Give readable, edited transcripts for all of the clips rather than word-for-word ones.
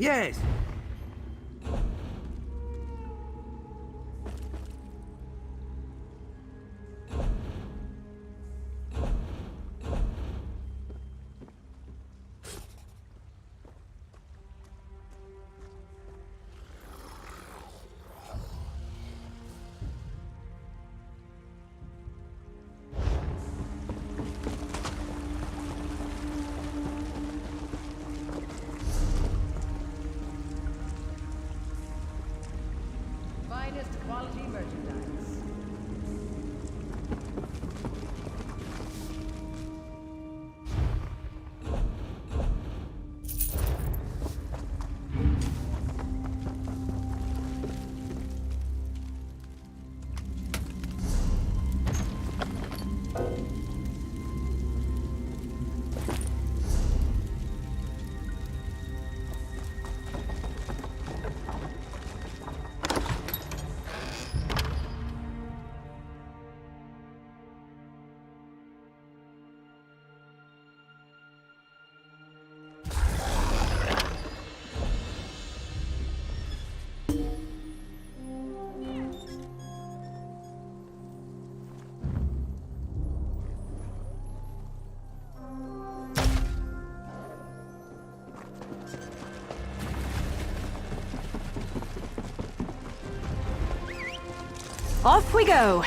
Yes. Finest quality merchandise. Off we go!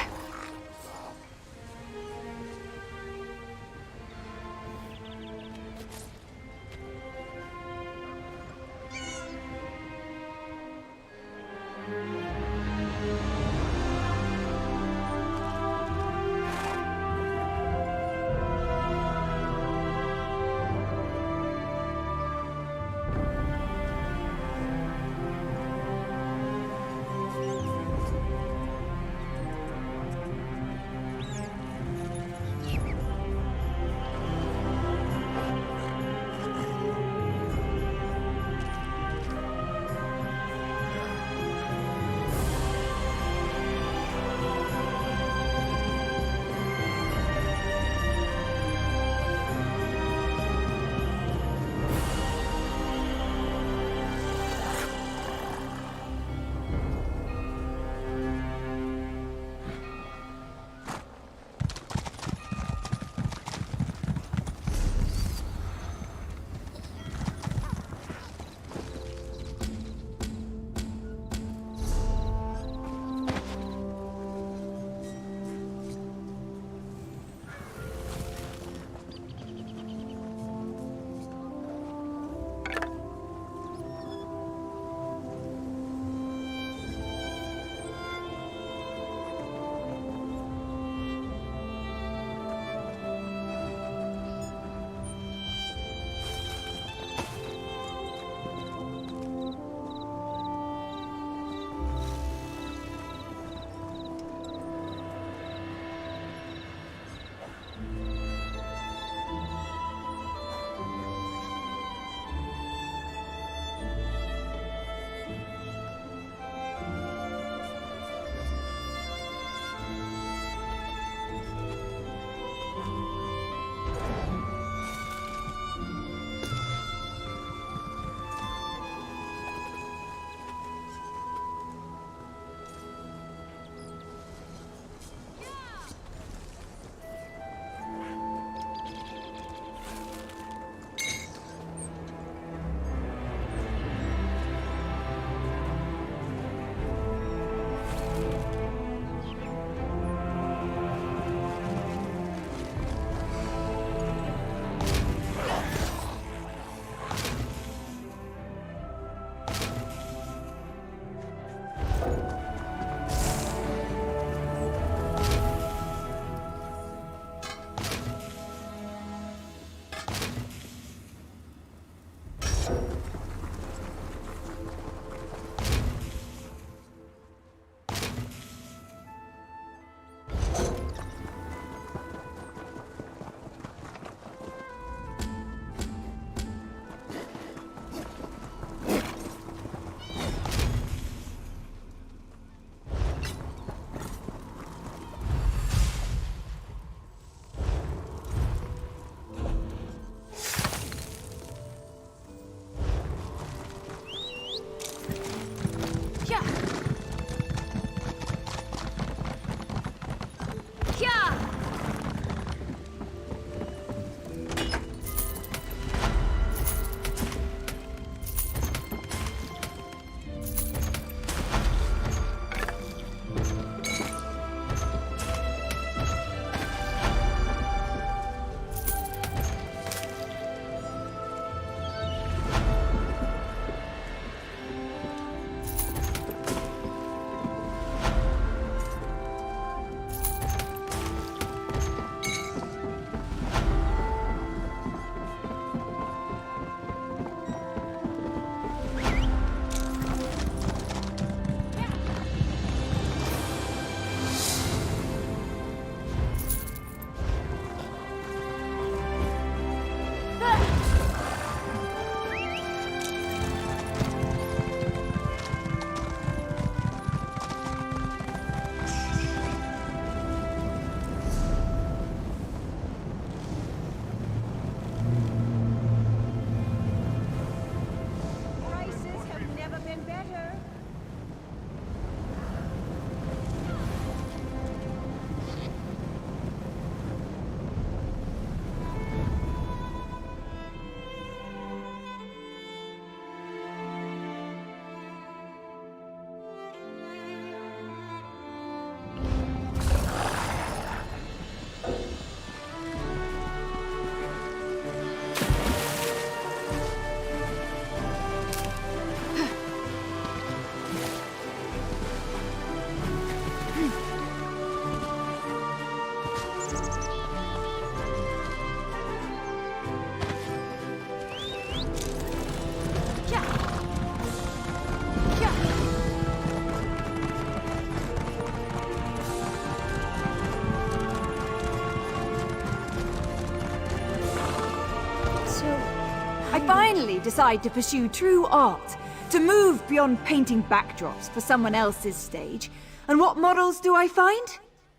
finally decide to pursue true art, to move beyond painting backdrops for someone else's stage. And what models do I find?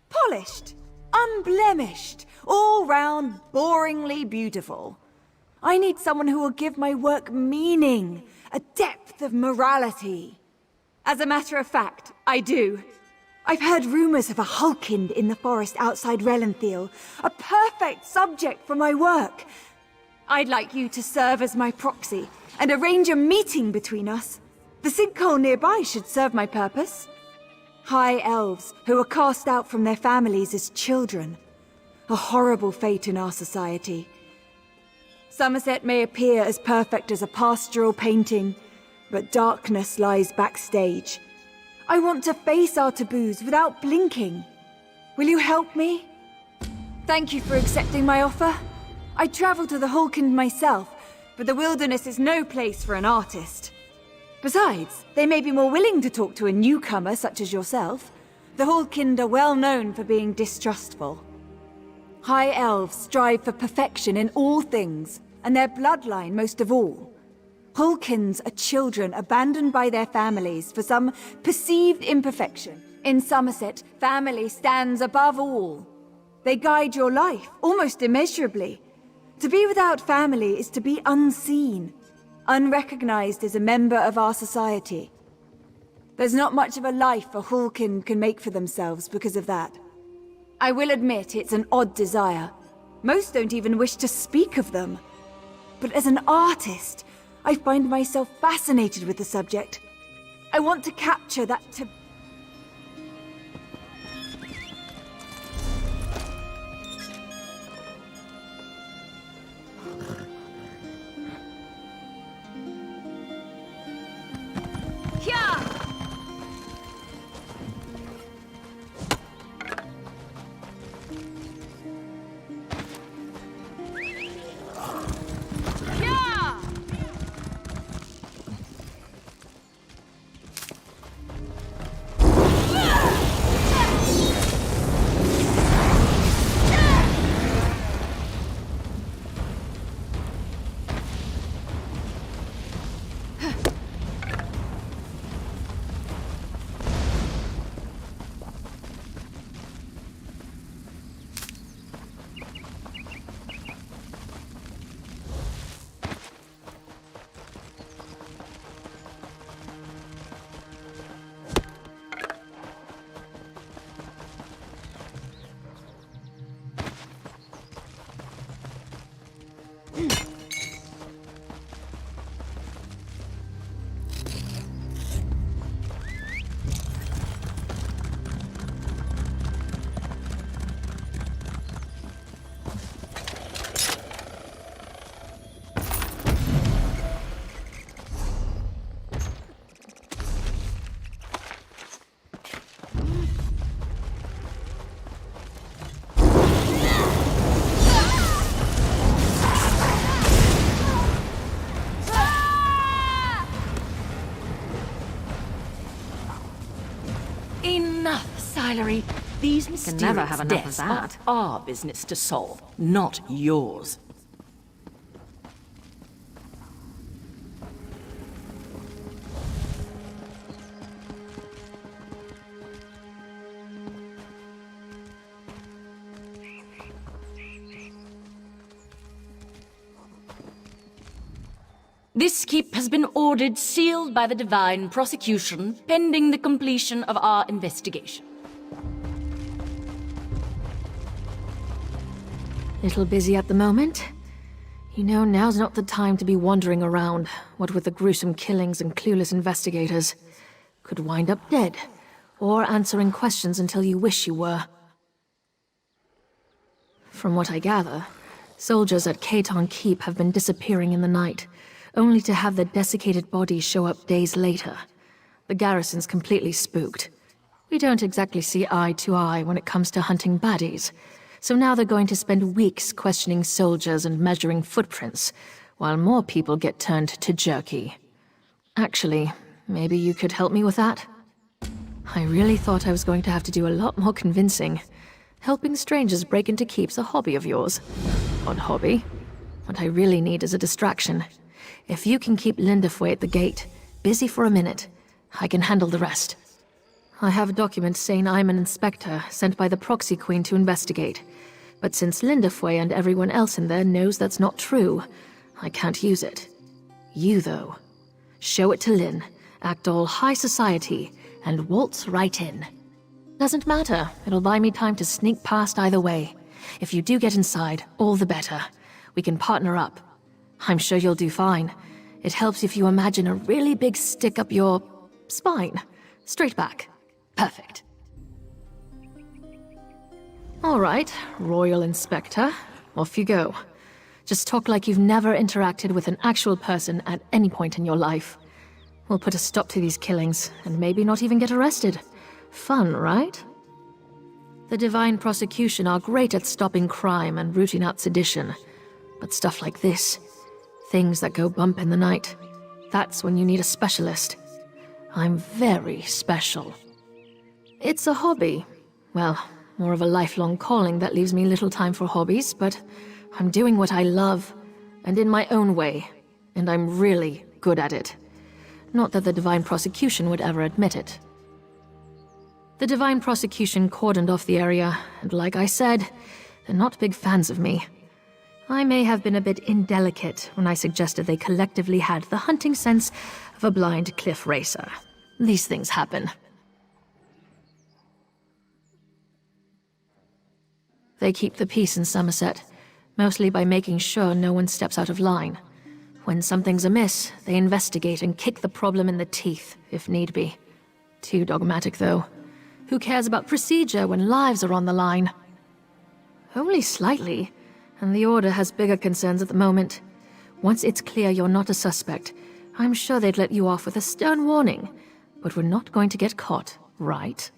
Polished, unblemished, all round boringly beautiful. I need someone who will give my work meaning, a depth of morality. As a matter of fact, I do. I've heard rumors of a Hulkind in the forest outside Relenthiel, a perfect subject for my work. I'd like you to serve as my proxy and arrange a meeting between us. The sinkhole nearby should serve my purpose. High elves who are cast out from their families as children. A horrible fate in our society. Summerset may appear as perfect as a pastoral painting, but darkness lies backstage. I want to face our taboos without blinking. Will you help me? Thank you for accepting my offer. I'd travel to the Hulkind myself, but the wilderness is no place for an artist. Besides, they may be more willing to talk to a newcomer such as yourself. The Hulkind are well known for being distrustful. High elves strive for perfection in all things, and their bloodline most of all. Hulkins are children abandoned by their families for some perceived imperfection. In Summerset, family stands above all. They guide your life, almost immeasurably. To be without family is to be unseen, unrecognized as a member of our society. There's not much of a life a Hulkin can make for themselves because of that. I will admit it's an odd desire. Most don't even wish to speak of them. But as an artist, I find myself fascinated with the subject. I want to capture that These Can never have mysterious enough of deaths that. are our business to solve, not yours. This keep has been ordered sealed by the Divine Prosecution, pending the completion of our investigation. Little busy at the moment. You know, now's not the time to be wandering around, what with the gruesome killings and clueless investigators. Could wind up dead, or answering questions until you wish you were. From what I gather, soldiers at Katon Keep have been disappearing in the night, only to have their desiccated bodies show up days later. The garrison's completely spooked. We don't exactly see eye to eye when it comes to hunting baddies, so now they're going to spend weeks questioning soldiers and measuring footprints, while more people get turned to jerky. Actually, maybe you could help me with that? I really thought I was going to have to do a lot more convincing. Helping strangers break into keep's a hobby of yours. Odd hobby. What I really need is a distraction. If you can keep Linderfoy at the gate, busy for a minute, I can handle the rest. I have a document saying I'm an inspector sent by the Proxy Queen to investigate. But since Linderfoy and everyone else in there knows that's not true, I can't use it. You, though. Show it to Lynn, act all high society, and waltz right in. Doesn't matter, it'll buy me time to sneak past either way. If you do get inside, all the better. We can partner up. I'm sure you'll do fine. It helps if you imagine a really big stick up your spine. Straight back. Perfect. All right, Royal Inspector. Off you go. Just talk like you've never interacted with an actual person at any point in your life. We'll put a stop to these killings, and maybe not even get arrested. Fun, right? The Divine Prosecution are great at stopping crime and rooting out sedition. But stuff like this, things that go bump in the night, that's when you need a specialist. I'm very special. It's a hobby. Well, more of a lifelong calling that leaves me little time for hobbies, but I'm doing what I love, and in my own way, and I'm really good at it. Not that the Divine Prosecution would ever admit it. The Divine Prosecution cordoned off the area, and like I said, they're not big fans of me. I may have been a bit indelicate when I suggested they collectively had the hunting sense of a blind cliff racer. These things happen. They keep the peace in Summerset, mostly by making sure no one steps out of line. When something's amiss, they investigate and kick the problem in the teeth, if need be. Too dogmatic, though. Who cares about procedure when lives are on the line? Only slightly, and the Order has bigger concerns at the moment. Once it's clear you're not a suspect, I'm sure they'd let you off with a stern warning. But we're not going to get caught, right?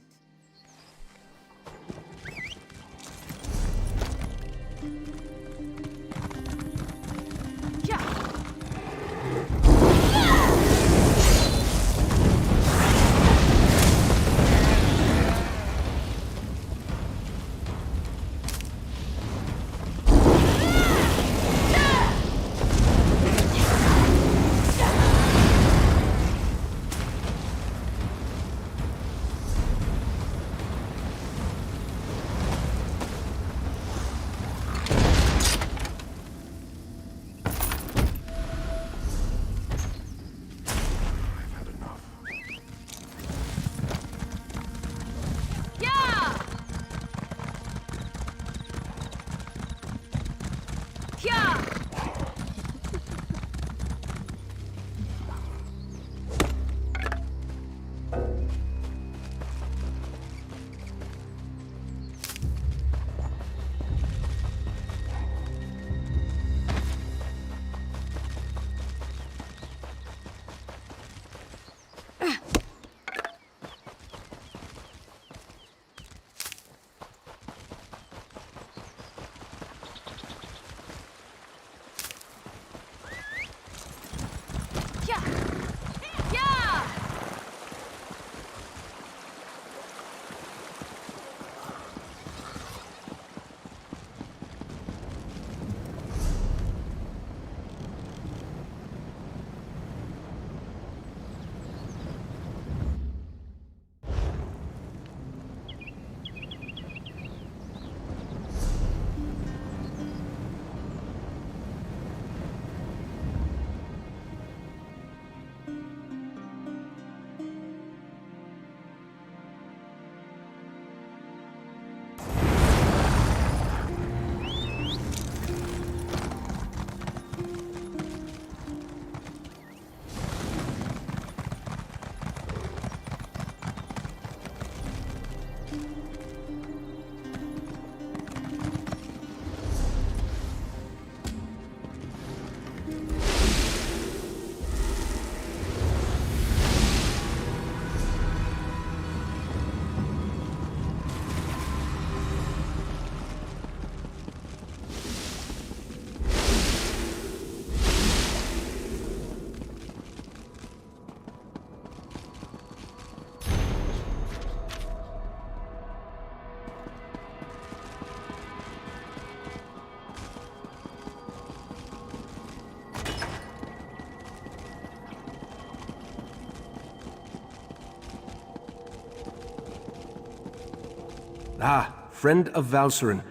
Ah, friend of Valserin.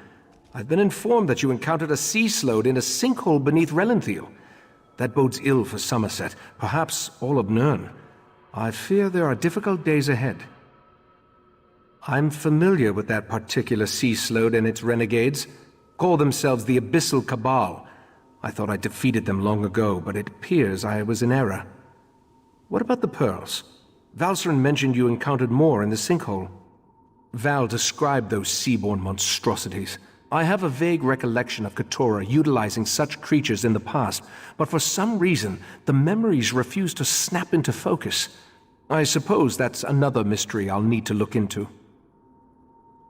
I've been informed that you encountered a sea slode in a sinkhole beneath Relenthiel. That bodes ill for Summerset, perhaps all of Nirn. I fear there are difficult days ahead. I'm familiar with that particular sea slode and its renegades. Call themselves the Abyssal Cabal. I thought I defeated them long ago, but it appears I was in error. What about the pearls? Valserin mentioned you encountered more in the sinkhole. Val described those seaborne monstrosities. I have a vague recollection of Keturah utilizing such creatures in the past, but for some reason, the memories refuse to snap into focus. I suppose that's another mystery I'll need to look into.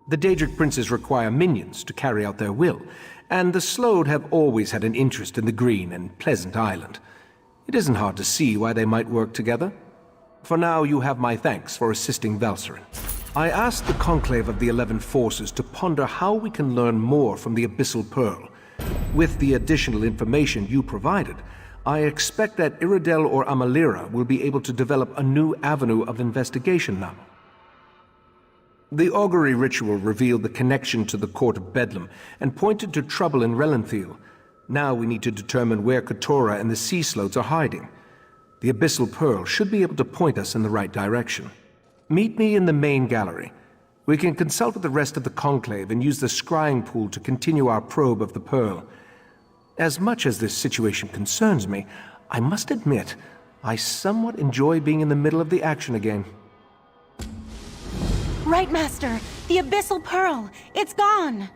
The Daedric princes require minions to carry out their will, and the Slode have always had an interest in the green and pleasant island. It isn't hard to see why they might work together. For now, you have my thanks for assisting Valserin. I asked the Conclave of the 11 Forces to ponder how we can learn more from the Abyssal Pearl. With the additional information you provided, I expect that Iridel or Amalira will be able to develop a new avenue of investigation now. The augury ritual revealed the connection to the Court of Bedlam and pointed to trouble in Relenthiel. Now we need to determine where Keturah and the Sea Slodes are hiding. The Abyssal Pearl should be able to point us in the right direction. Meet me in the main gallery. We can consult with the rest of the Conclave and use the scrying pool to continue our probe of the Pearl. As much as this situation concerns me, I must admit, I somewhat enjoy being in the middle of the action again. Right, Master! The Abyssal Pearl! It's gone!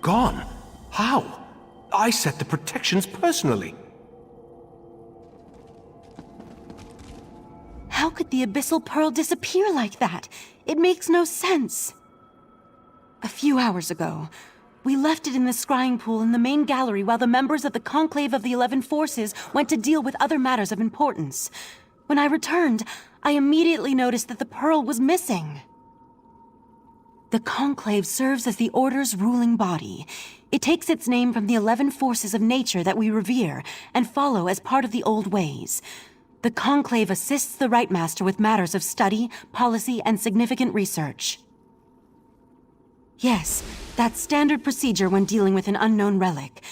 Gone? How? I set the protections personally. How could the Abyssal Pearl disappear like that? It makes no sense. A few hours ago, we left it in the scrying pool in the main gallery while the members of the Conclave of the 11 Forces went to deal with other matters of importance. When I returned, I immediately noticed that the pearl was missing. The Conclave serves as the Order's ruling body. It takes its name from the 11 forces of nature that we revere and follow as part of the old ways. The Conclave assists the Right Master with matters of study, policy, and significant research. Yes, that's standard procedure when dealing with an unknown relic.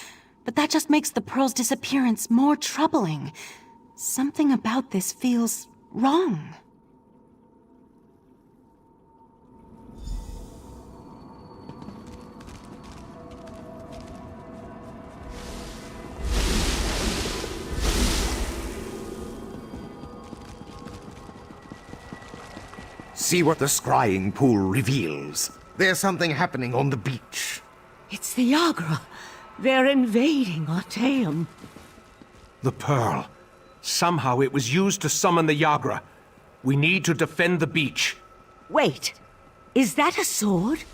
But that just makes the Pearl's disappearance more troubling. Something about this feels wrong. See what the scrying pool reveals. There's something happening on the beach. It's the Yagra. They're invading Artaeum. The Pearl. Somehow it was used to summon the Yagra. We need to defend the beach. Wait, is that a sword?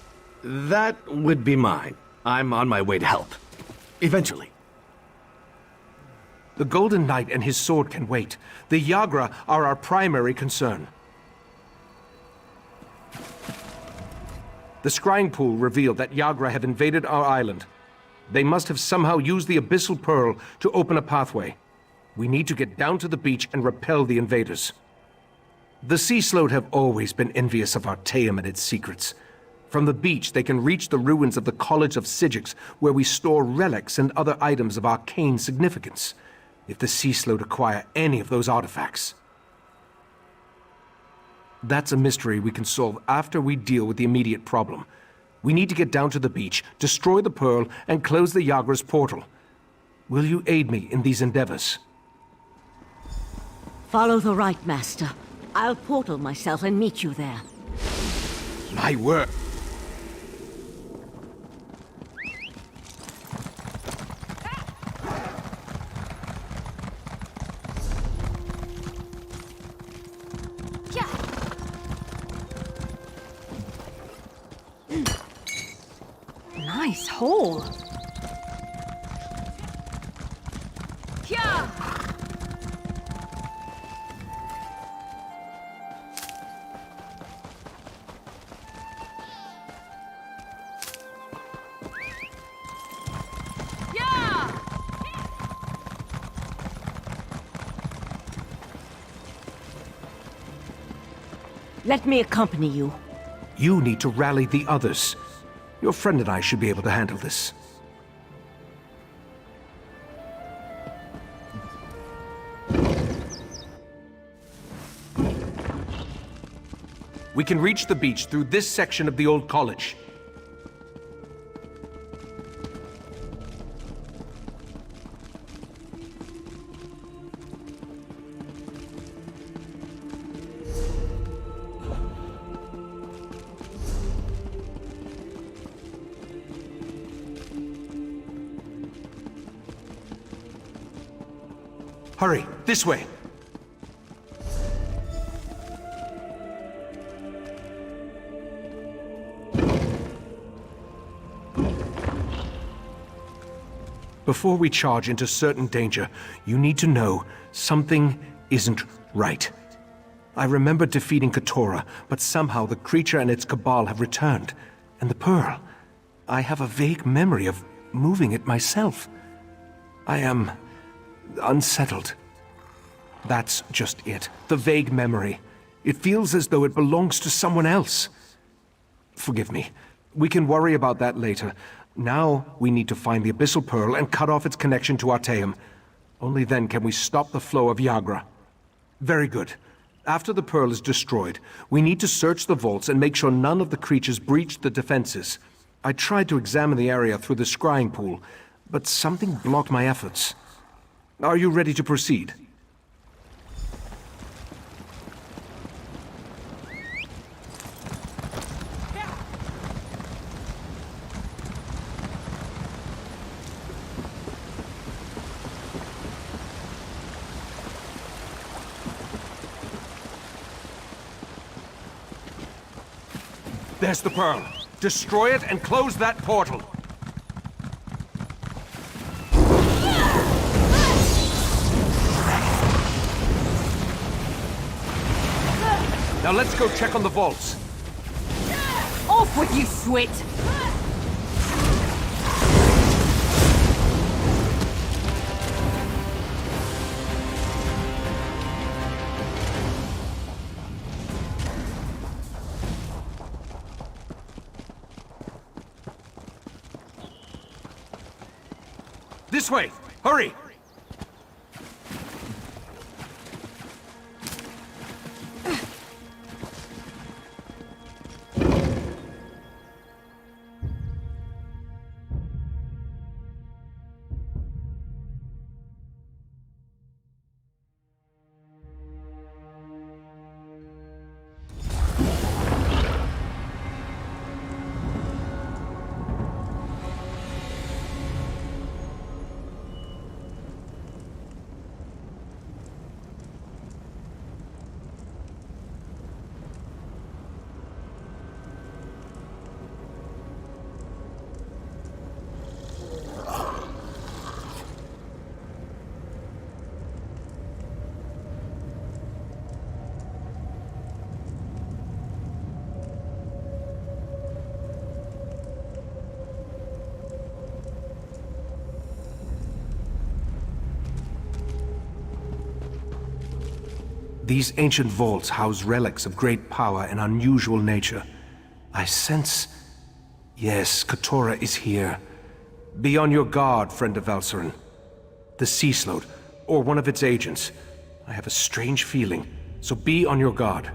That would be mine. I'm on my way to help. Eventually. The Golden Knight and his sword can wait. The Yagra are our primary concern. The scrying pool revealed that Yagra have invaded our island. They must have somehow used the Abyssal Pearl to open a pathway. We need to get down to the beach and repel the invaders. The Sea Slode have always been envious of Artaeum and its secrets. From the beach, they can reach the ruins of the College of Sigix, where we store relics and other items of arcane significance. If the Sea Slode acquire any of those artifacts, that's a mystery we can solve after we deal with the immediate problem. We need to get down to the beach, destroy the Pearl, and close the Yagra's portal. Will you aid me in these endeavors? Follow the right, Master. I'll portal myself and meet you there. My word. Nice hole. Let me accompany you. You need to rally the others. Your friend and I should be able to handle this. We can reach the beach through this section of the old college. Hurry, this way. Before we charge into certain danger, you need to know something isn't right. I remember defeating Keturah, but somehow the creature and its cabal have returned. And the pearl, I have a vague memory of moving it myself. I am unsettled. That's just it, the vague memory. It feels as though it belongs to someone else. Forgive me. We can worry about that later. Now we need to find the Abyssal Pearl and cut off its connection to Artaeum. Only then can we stop the flow of Yagra. Very good. After the Pearl is destroyed, we need to search the vaults and make sure none of the creatures breached the defenses. I tried to examine the area through the scrying pool, but something blocked my efforts. Are you ready to proceed? There's the Pearl. Destroy it and close that portal. Now let's go check on the vaults. Off with you, Swit! This way! Hurry! These ancient vaults house relics of great power and unusual nature. I sense... Yes, Keturah is here. Be on your guard, friend of Valcerin. The Sea Slode, or one of its agents. I have a strange feeling, so be on your guard.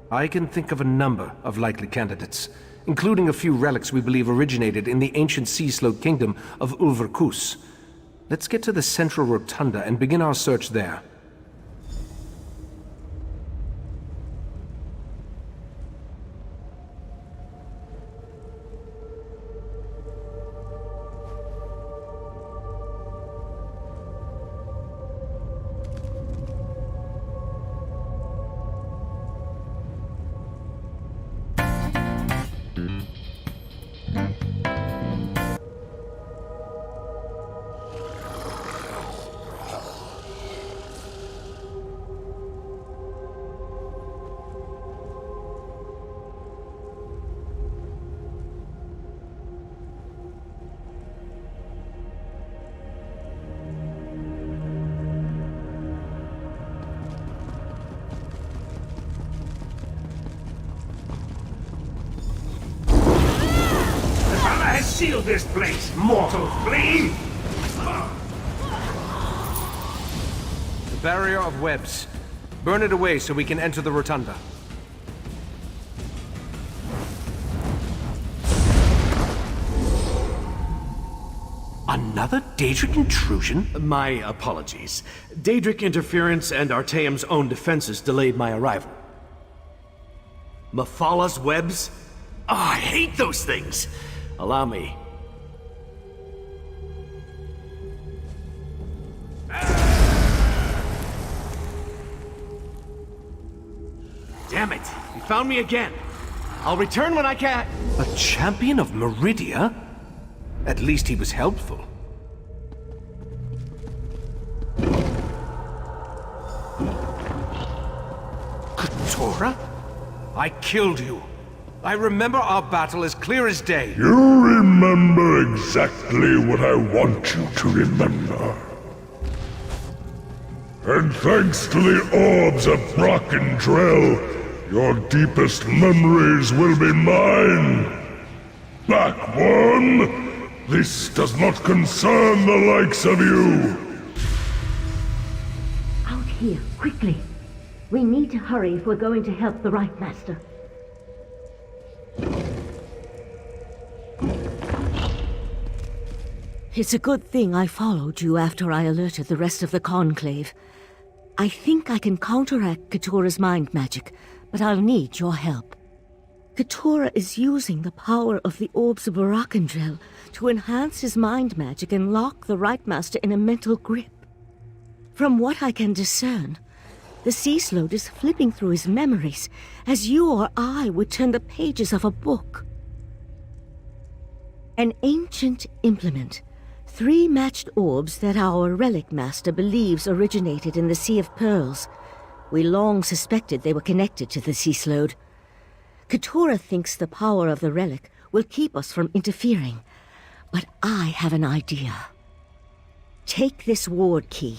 I can think of a number of likely candidates, including a few relics we believe originated in the ancient Sea Slode kingdom of Ulverkus. Let's get to the central rotunda and begin our search there. Seal this place, mortal flea! The barrier of webs. Burn it away so we can enter the rotunda. Another Daedric intrusion? My apologies. Daedric interference and Artaeum's own defenses delayed my arrival. Mephalah's webs? Oh, I hate those things! Allow me. Damn it! You found me again! I'll return when I can! A champion of Meridia? At least he was helpful. Keturah? I killed you. I remember our battle as clear as day. You remember exactly what I want you to remember. And thanks to the orbs of Brockendrael, your deepest memories will be mine. Back one, this does not concern the likes of you. Out here, quickly. We need to hurry if we're going to help the Right Master. It's a good thing I followed you after I alerted the rest of the Conclave. I think I can counteract Keturah's mind magic, but I'll need your help. Keturah is using the power of the Orbs of Brockendrael to enhance his mind magic and lock the Right Master in a mental grip. From what I can discern, the sea slode is flipping through his memories, as you or I would turn the pages of a book. An ancient implement. 3 matched orbs that our relic master believes originated in the Sea of Pearls. We long suspected they were connected to the sea slode. Keturah thinks the power of the relic will keep us from interfering, but I have an idea. Take this ward key.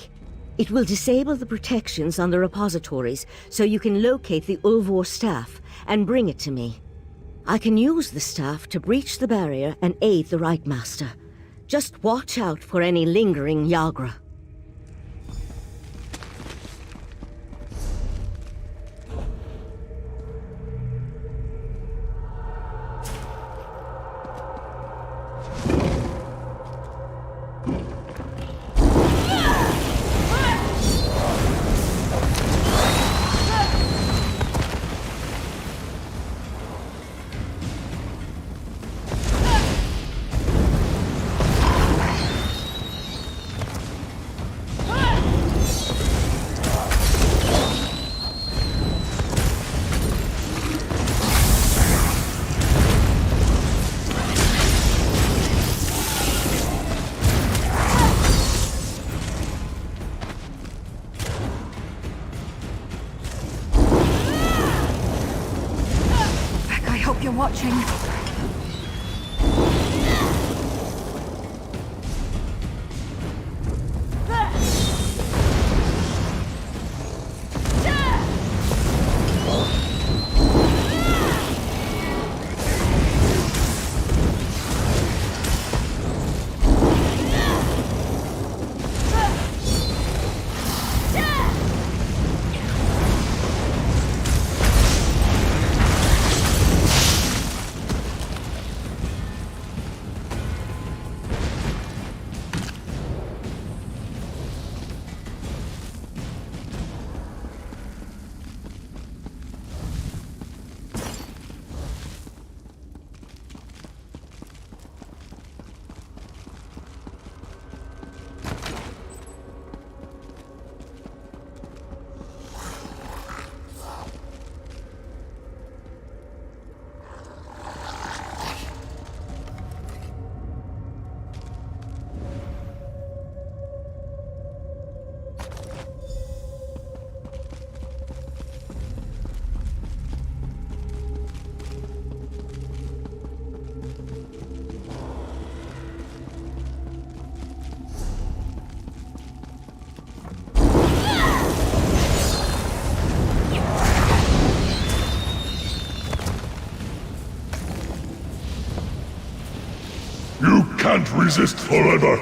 It will disable the protections on the repositories so you can locate the Ulvor staff and bring it to me. I can use the staff to breach the barrier and aid the Right Master. Just watch out for any lingering Yagra. Watching. can't resist forever.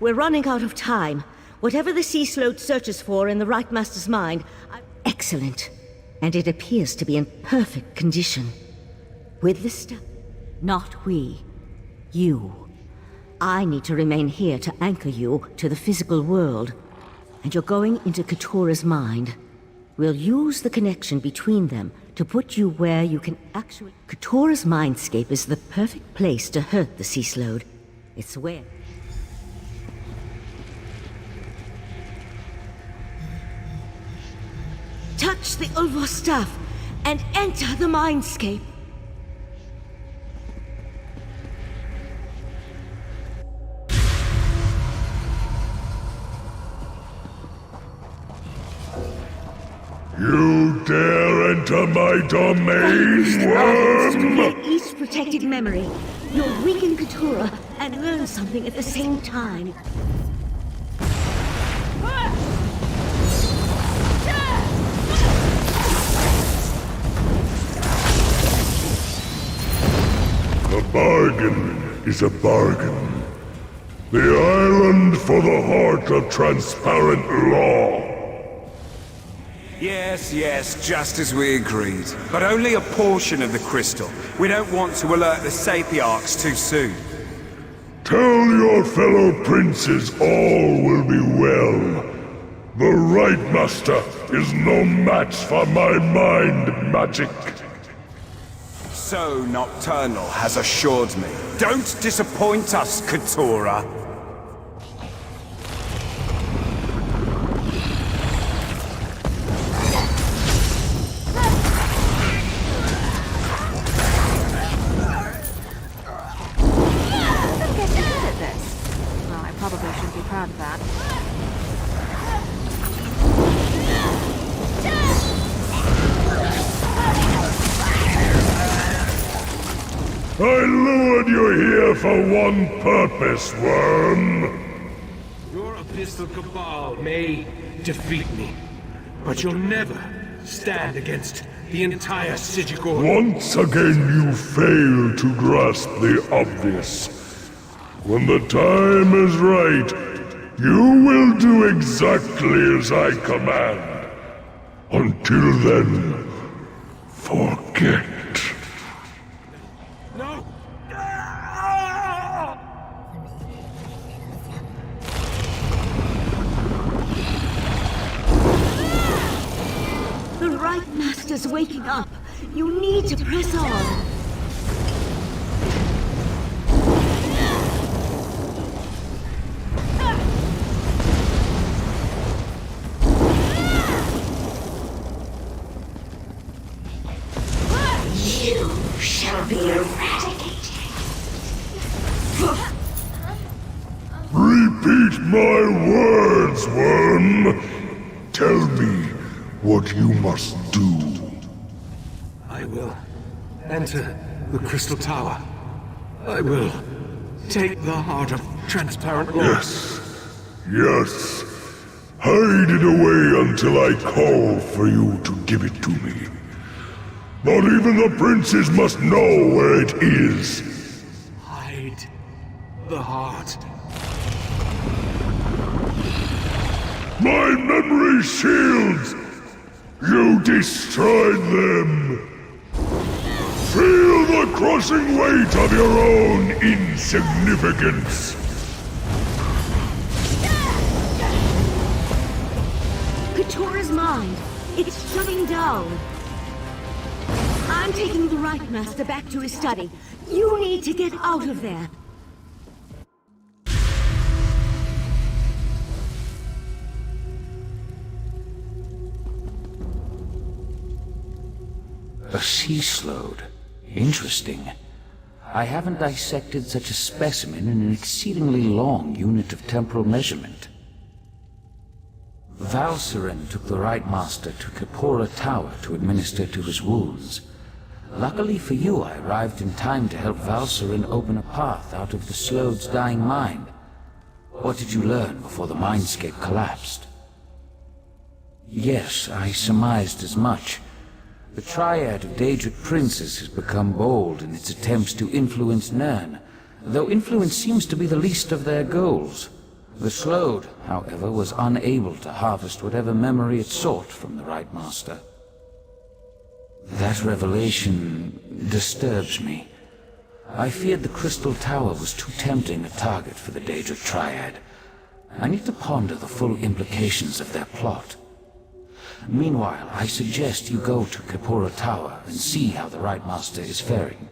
We're running out of time. Whatever the Sea Sloat searches for in the Right Master's mind... Excellent. And it appears to be in perfect condition. With the stuff... Not we. You. I need to remain here to anchor you to the physical world. And you're going into Katura's mind. We'll use the connection between them to put you where you can actually... Katura's mindscape is the perfect place to hurt the Sea Sloat. It's where... Touch the Ulvor staff and enter the mindscape. You dare enter my domain, worm? Each protected memory. You'll weaken Katura and learn something at the same time. A bargain is a bargain. The island for the heart of transparent law. Yes, just as we agreed. But only a portion of the crystal. We don't want to alert the Sapiarchs too soon. Tell your fellow princes all will be well. The Right Master is no match for my mind magic. So Nocturnal has assured me. Don't disappoint us, Katura. Probably shouldn't be proud of that. I lured you here for one purpose, worm. Your abyssal cabal may defeat me, but you'll never stand against the entire Sigigor. Once again you fail to grasp the obvious. When the time is right, you will do exactly as I command. Until then, forget. No! The Right Master's waking up. You need to press on. Be Repeat my words, worm. Tell me what you must do. I will enter the Crystal Tower. I will take the heart of transparent law. Yes. Hide it away until I call for you to give it to me. Not even the princes must know where it is. Hide the heart. My memory shields! You destroyed them! Feel the crushing weight of your own insignificance! Katura's mind. It's shutting down. I'm taking the Right Master back to his study. You need to get out of there. A sea slode. Interesting. I haven't dissected such a specimen in an exceedingly long unit of temporal measurement. Valcerin took the Right Master to Kapora Tower to administer to his wounds. Luckily for you, I arrived in time to help Valcerin open a path out of the Slode's dying mind. What did you learn before the mindscape collapsed? Yes, I surmised as much. The triad of Daedric princes has become bold in its attempts to influence Nirn, though influence seems to be the least of their goals. The Slode, however, was unable to harvest whatever memory it sought from the Right Master. That revelation disturbs me. I feared the Crystal Tower was too tempting a target for the Daedric Triad. I need to ponder the full implications of their plot. Meanwhile, I suggest you go to Kapora Tower and see how the Right Master is faring.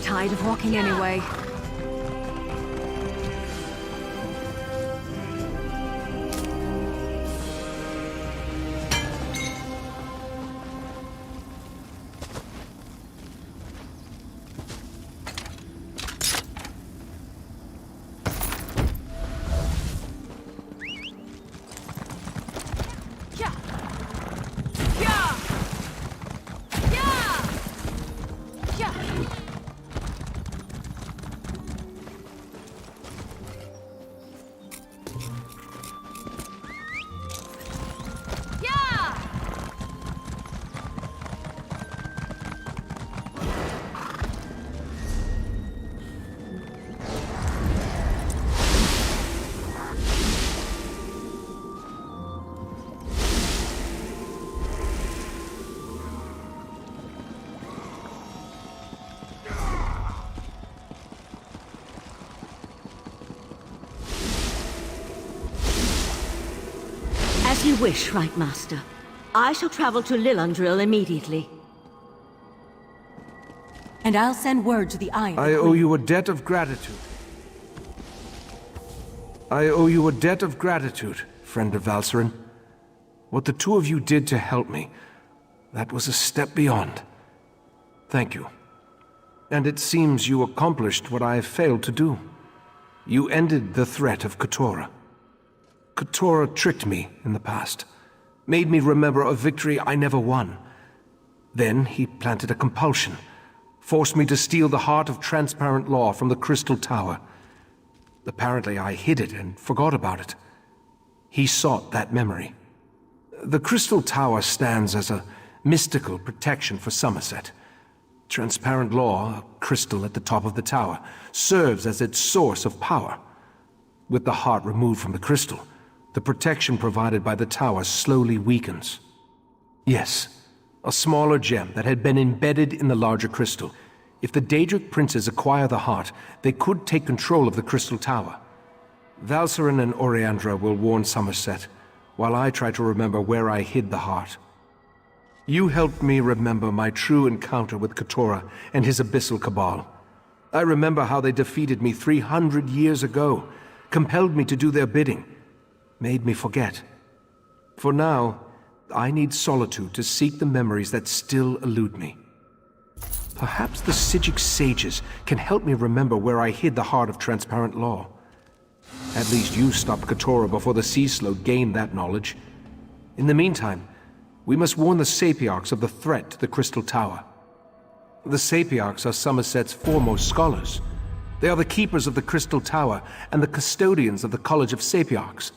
Tired of walking anyway. As you wish, Right Master. I shall travel to Lilundril immediately. And I'll send word to the Eye of the I owe Queen. you a debt of gratitude. I owe you a debt of gratitude, friend of Valcerin. What the two of you did to help me, that was a step beyond. Thank you. And it seems you accomplished what I have failed to do. You ended the threat of Katora. Katora tricked me in the past, made me remember a victory I never won. Then he planted a compulsion, forced me to steal the heart of transparent law from the Crystal Tower. Apparently I hid it and forgot about it. He sought that memory. The Crystal Tower stands as a mystical protection for Summerset. Transparent law, a crystal at the top of the tower, serves as its source of power. With the heart removed from the crystal, the protection provided by the tower slowly weakens. Yes, a smaller gem that had been embedded in the larger crystal. If the Daedric princes acquire the heart, they could take control of the Crystal Tower. Valcerin and Oriandra will warn Summerset, while I try to remember where I hid the heart. You helped me remember my true encounter with Katora and his Abyssal Cabal. I remember how they defeated me 300 years ago, compelled me to do their bidding, made me forget. For now, I need solitude to seek the memories that still elude me. Perhaps the Psijic sages can help me remember where I hid the heart of transparent law. At least you stopped Katora before the Sea Slode gained that knowledge. In the meantime, we must warn the Sapiarchs of the threat to the Crystal Tower. The Sapiarchs are Summerset's foremost scholars. They are the keepers of the Crystal Tower and the custodians of the College of Sapiarchs.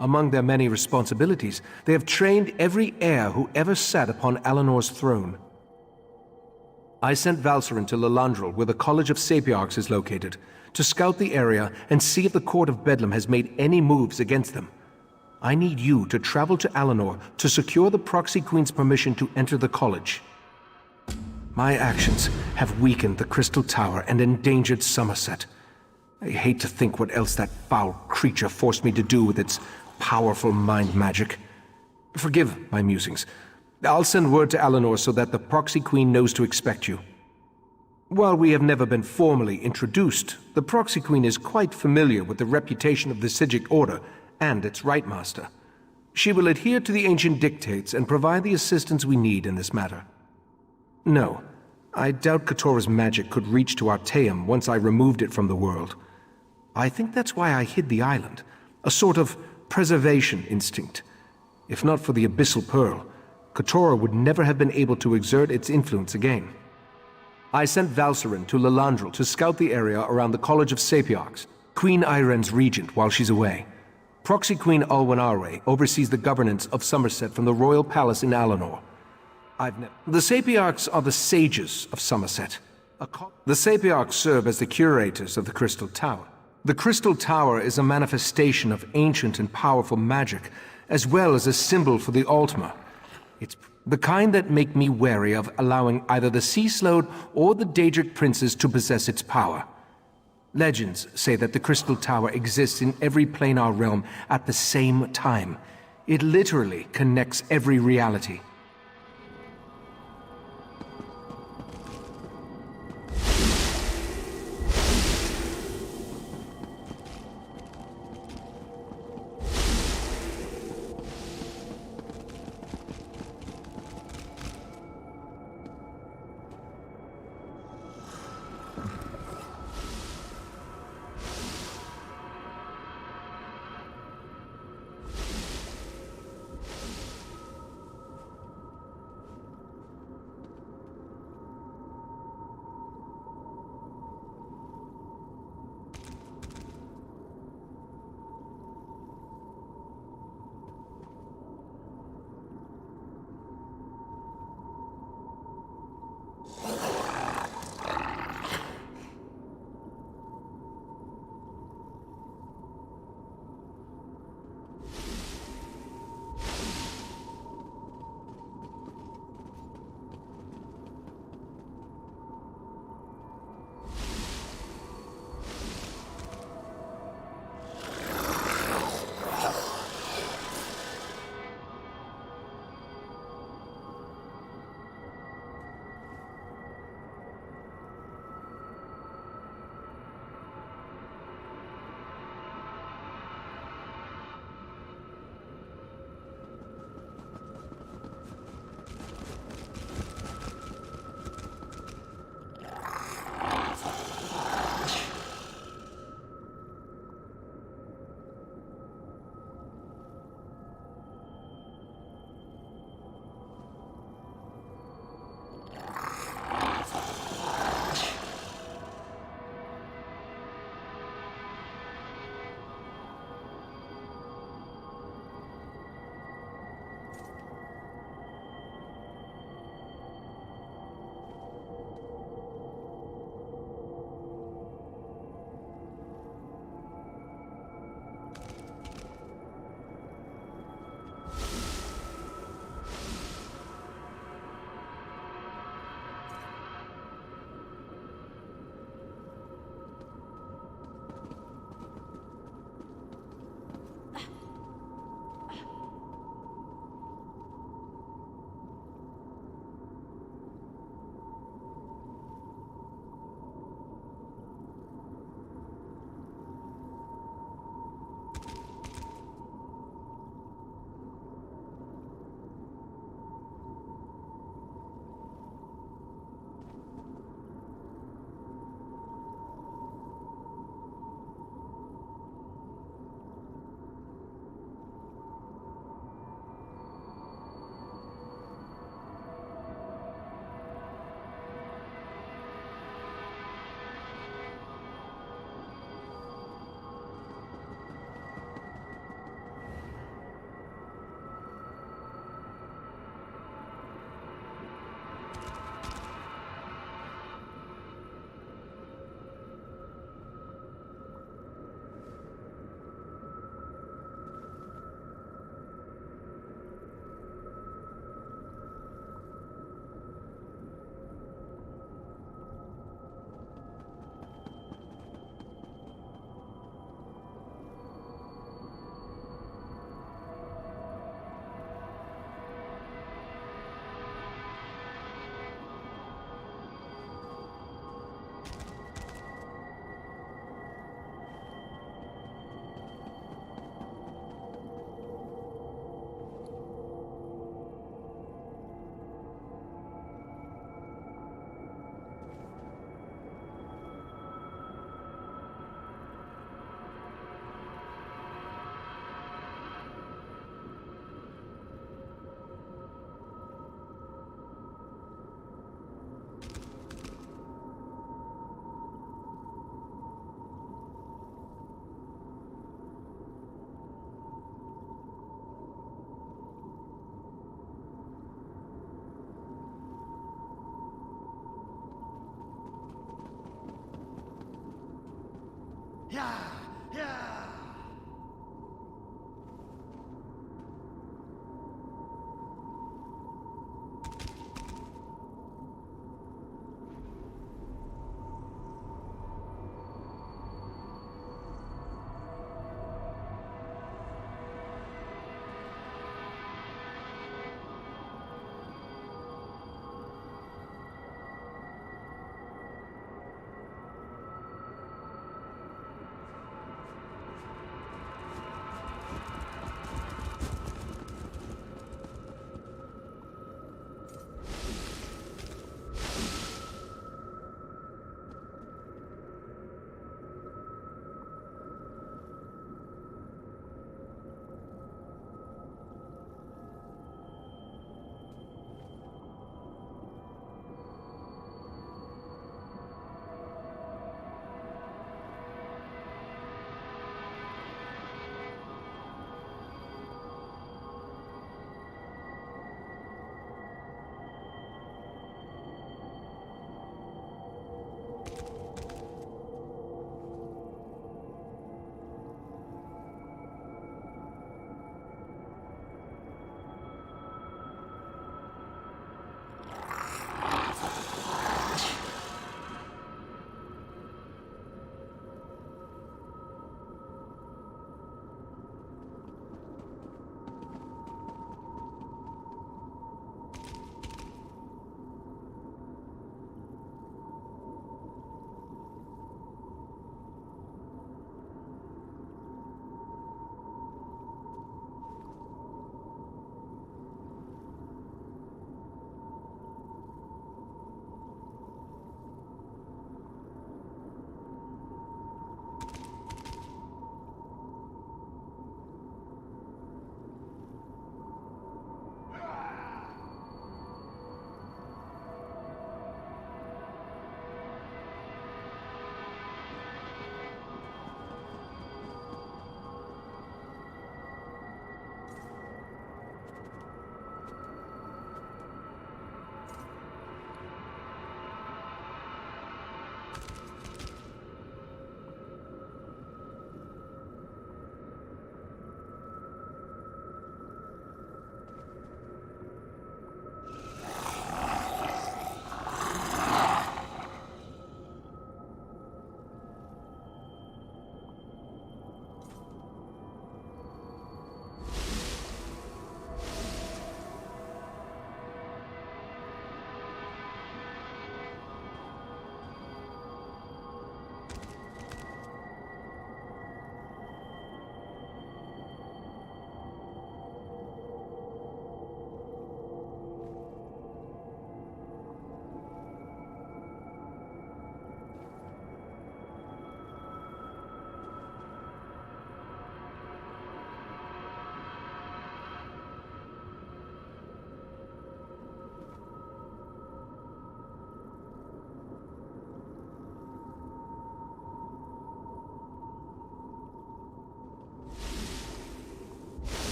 Among their many responsibilities, they have trained every heir who ever sat upon Alinor's throne. I sent Valcerin to Lalandrel, where the College of Sapiarchs is located, to scout the area and see if the Court of Bedlam has made any moves against them. I need you to travel to Alinor to secure the Proxy Queen's permission to enter the college. My actions have weakened the Crystal Tower and endangered Summerset. I hate to think what else that foul creature forced me to do with its powerful mind magic. Forgive my musings. I'll send word to Alinor so that the Proxy Queen knows to expect you. While we have never been formally introduced, the Proxy Queen is quite familiar with the reputation of the Sigic Order and its Rite Master. She will adhere to the ancient dictates and provide the assistance we need in this matter. No, I doubt Katora's magic could reach to Artaeum once I removed it from the world. I think that's why I hid the island, a sort of preservation instinct. If not for the Abyssal Pearl, Katora would never have been able to exert its influence again. I sent Valcerin to Lalandrel to scout the area around the College of Sapiarchs, Queen Iren's regent while she's away. Proxy Queen Alwanare oversees the governance of Summerset from the royal palace in Alinor. The Sapiarchs are the sages of Summerset. The Sapiarchs serve as the curators of the Crystal Tower. The Crystal Tower is a manifestation of ancient and powerful magic, as well as a symbol for the Altmer. It's the kind that make me wary of allowing either the Sea Slode or the Daedric princes to possess its power. Legends say that the Crystal Tower exists in every planar realm at the same time. It literally connects every reality.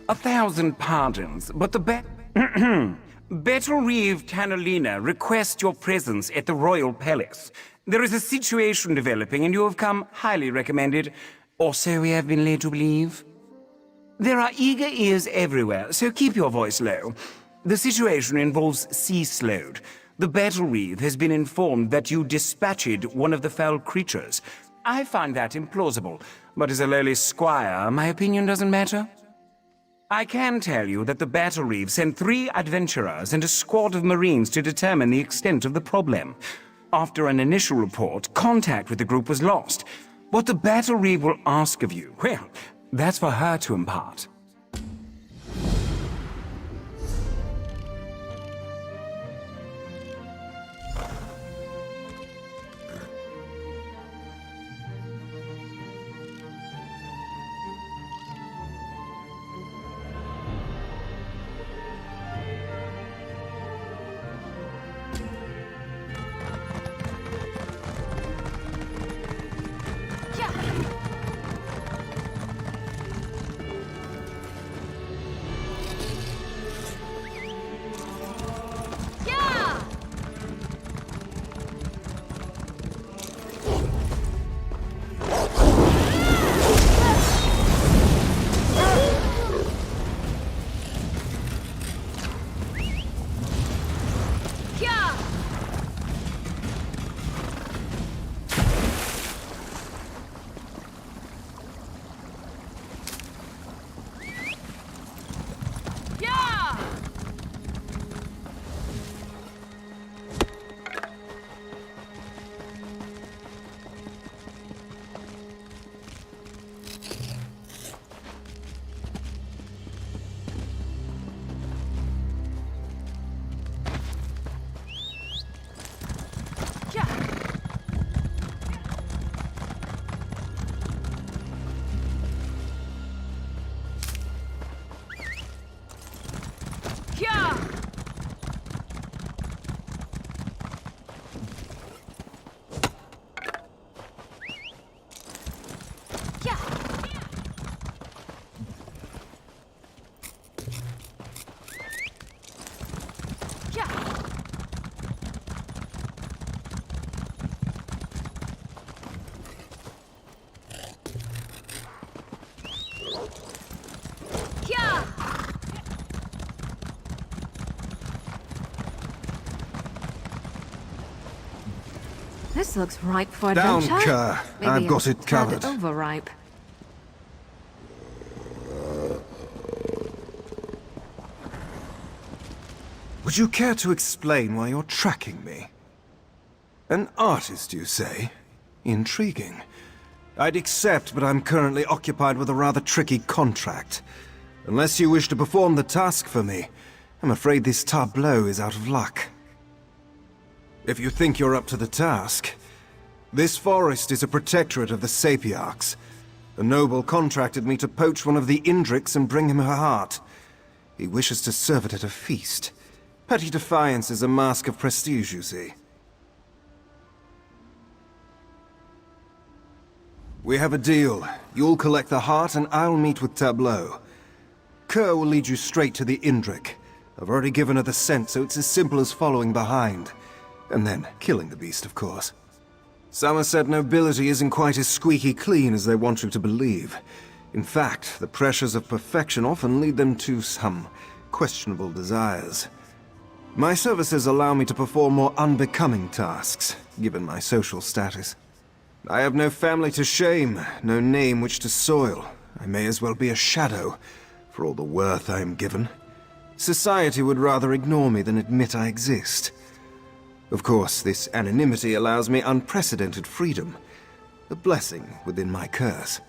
1,000 pardons, but the Battle Reeve Tanalina requests your presence at the Royal Palace. There is a situation developing, and you have come highly recommended, or so we have been led to believe. There are eager ears everywhere, so keep your voice low. The situation involves Sea Slode. The Battle Reeve has been informed that you dispatched one of the foul creatures. I find that implausible, but as a lowly squire, my opinion doesn't matter. I can tell you that the Battle Reeve sent 3 adventurers and a squad of marines to determine the extent of the problem. After an initial report, contact with the group was lost. What the Battle Reeve will ask of you, well, that's for her to impart. This looks ripe for Down, adventure. Kerr. I've got it covered. Overripe. Would you care to explain why you're tracking me? An artist, you say? Intriguing. I'd accept, but I'm currently occupied with a rather tricky contract. Unless you wish to perform the task for me, I'm afraid this tableau is out of luck. If you think you're up to the task, this forest is a protectorate of the Sapiarchs. A noble contracted me to poach one of the Indrics and bring him her heart. He wishes to serve it at a feast. Petty defiance is a mask of prestige, you see. We have a deal. You'll collect the heart and I'll meet with Tableau. Kerr will lead you straight to the Indric. I've already given her the scent, so it's as simple as following behind. And then killing the beast, of course. Summerset nobility isn't quite as squeaky clean as they want you to believe. In fact, the pressures of perfection often lead them to some questionable desires. My services allow me to perform more unbecoming tasks, given my social status. I have no family to shame, no name which to soil. I may as well be a shadow, for all the worth I am given. Society would rather ignore me than admit I exist. Of course, this anonymity allows me unprecedented freedom, a blessing within my curse.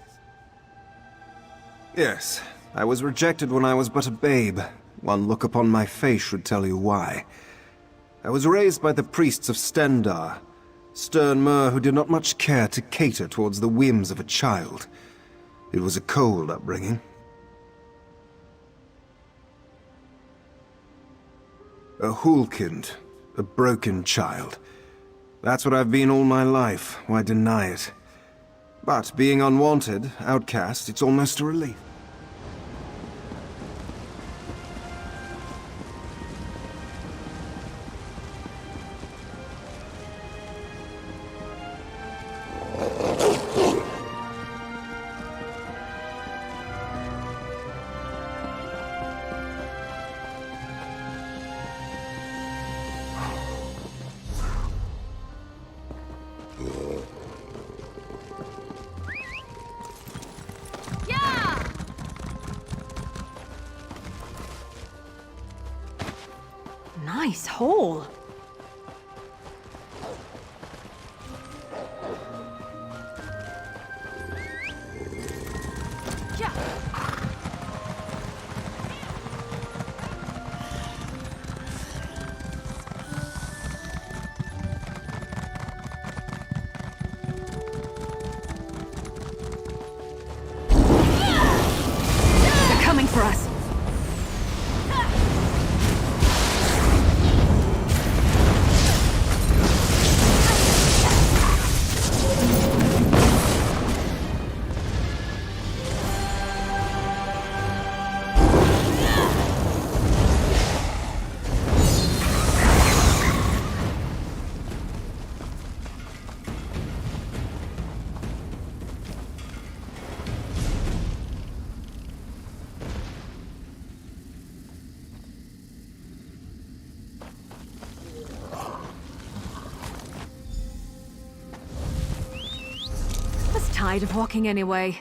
Yes, I was rejected when I was but a babe. One look upon my face should tell you why. I was raised by the priests of Stendar, stern mer who did not much care to cater towards the whims of a child. It was a cold upbringing. A Hulkind, a broken child. That's what I've been all my life, why deny it? But being unwanted, outcast, it's almost a relief. nice hole. They're coming for us. Tired of walking anyway.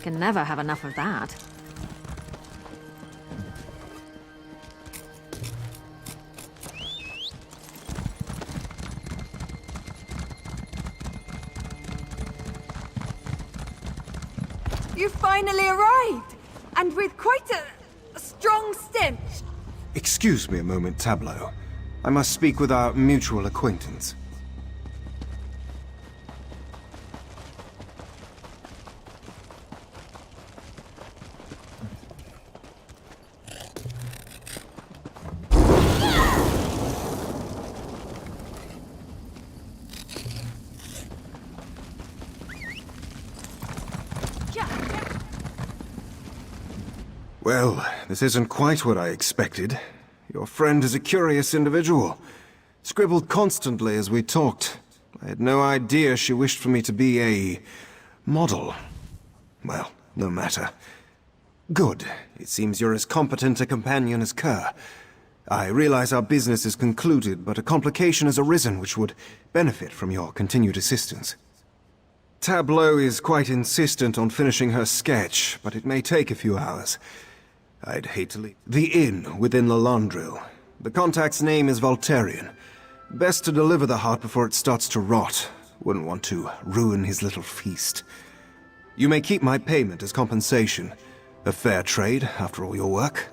Can never have enough of that. You finally arrived! And with quite a strong stench. Excuse me a moment, Tableau. I must speak with our mutual acquaintance. Well, this isn't quite what I expected. Your friend is a curious individual. Scribbled constantly as we talked. I had no idea she wished for me to be a model. Well, no matter. Good. It seems you're as competent a companion as Kerr. I realize our business is concluded, but a complication has arisen which would benefit from your continued assistance. Tableau is quite insistent on finishing her sketch, but it may take a few hours. I'd hate to leave. The inn within the Landrill. The contact's name is Voltarian. Best to deliver the heart before it starts to rot. Wouldn't want to ruin his little feast. You may keep my payment as compensation. A fair trade, after all your work.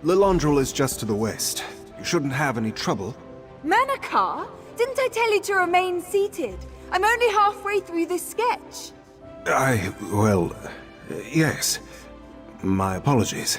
Le Landrill is just to the west. You shouldn't have any trouble. Manakar? Didn't I tell you to remain seated? I'm only halfway through this sketch. Well, yes. My apologies.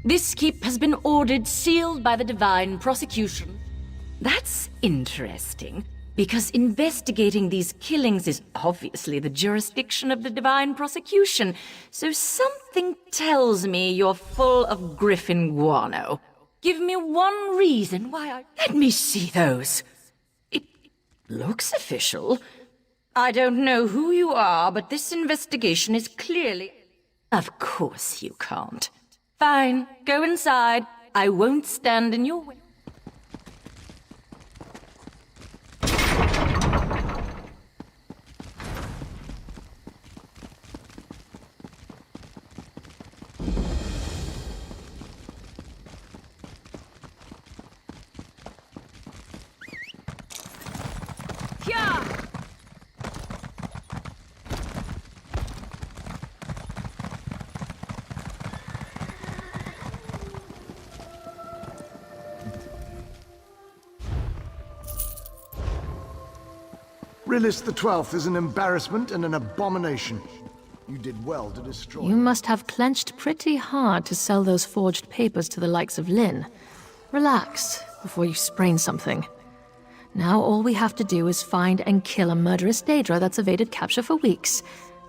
This keep has been ordered sealed by the divine prosecution. That's interesting, because investigating these killings is obviously the jurisdiction of the divine prosecution, so something tells me you're full of griffin guano. Give me one reason why I... Let me see those. It looks official. I don't know who you are, but this investigation is clearly... Of course you can't. Fine, go inside. I won't stand in your way. Rilis the 12th is an embarrassment and an abomination. You did well to destroy You must have clenched pretty hard to sell those forged papers to the likes of Lynn. Relax, before you sprain something. Now all we have to do is find and kill a murderous Daedra that's evaded capture for weeks.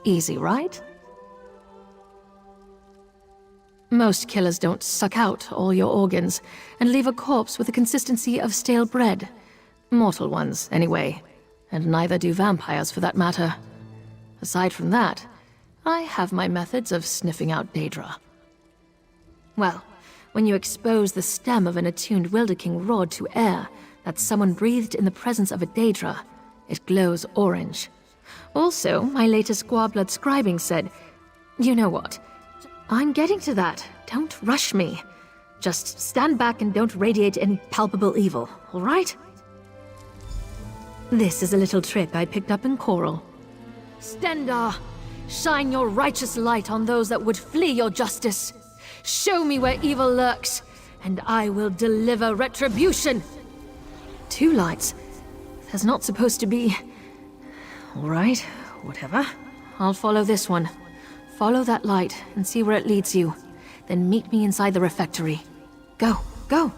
Easy, right? Most killers don't suck out all your organs and leave a corpse with the consistency of stale bread. Mortal ones, anyway. And neither do vampires, for that matter. Aside from that, I have my methods of sniffing out Daedra. Well, when you expose the stem of an attuned Wilderking rod to air that someone breathed in the presence of a Daedra, it glows orange. Also, my latest Squablood scribing said, you know what? I'm getting to that. Don't rush me. Just stand back and don't radiate any palpable evil, all right? This is a little trick I picked up in Coral. Stendar, shine your righteous light on those that would flee your justice. Show me where evil lurks, and I will deliver retribution. 2 lights. There's not supposed to be... All right, whatever. I'll follow this one. Follow that light and see where it leads you. Then meet me inside the refectory. Go, go!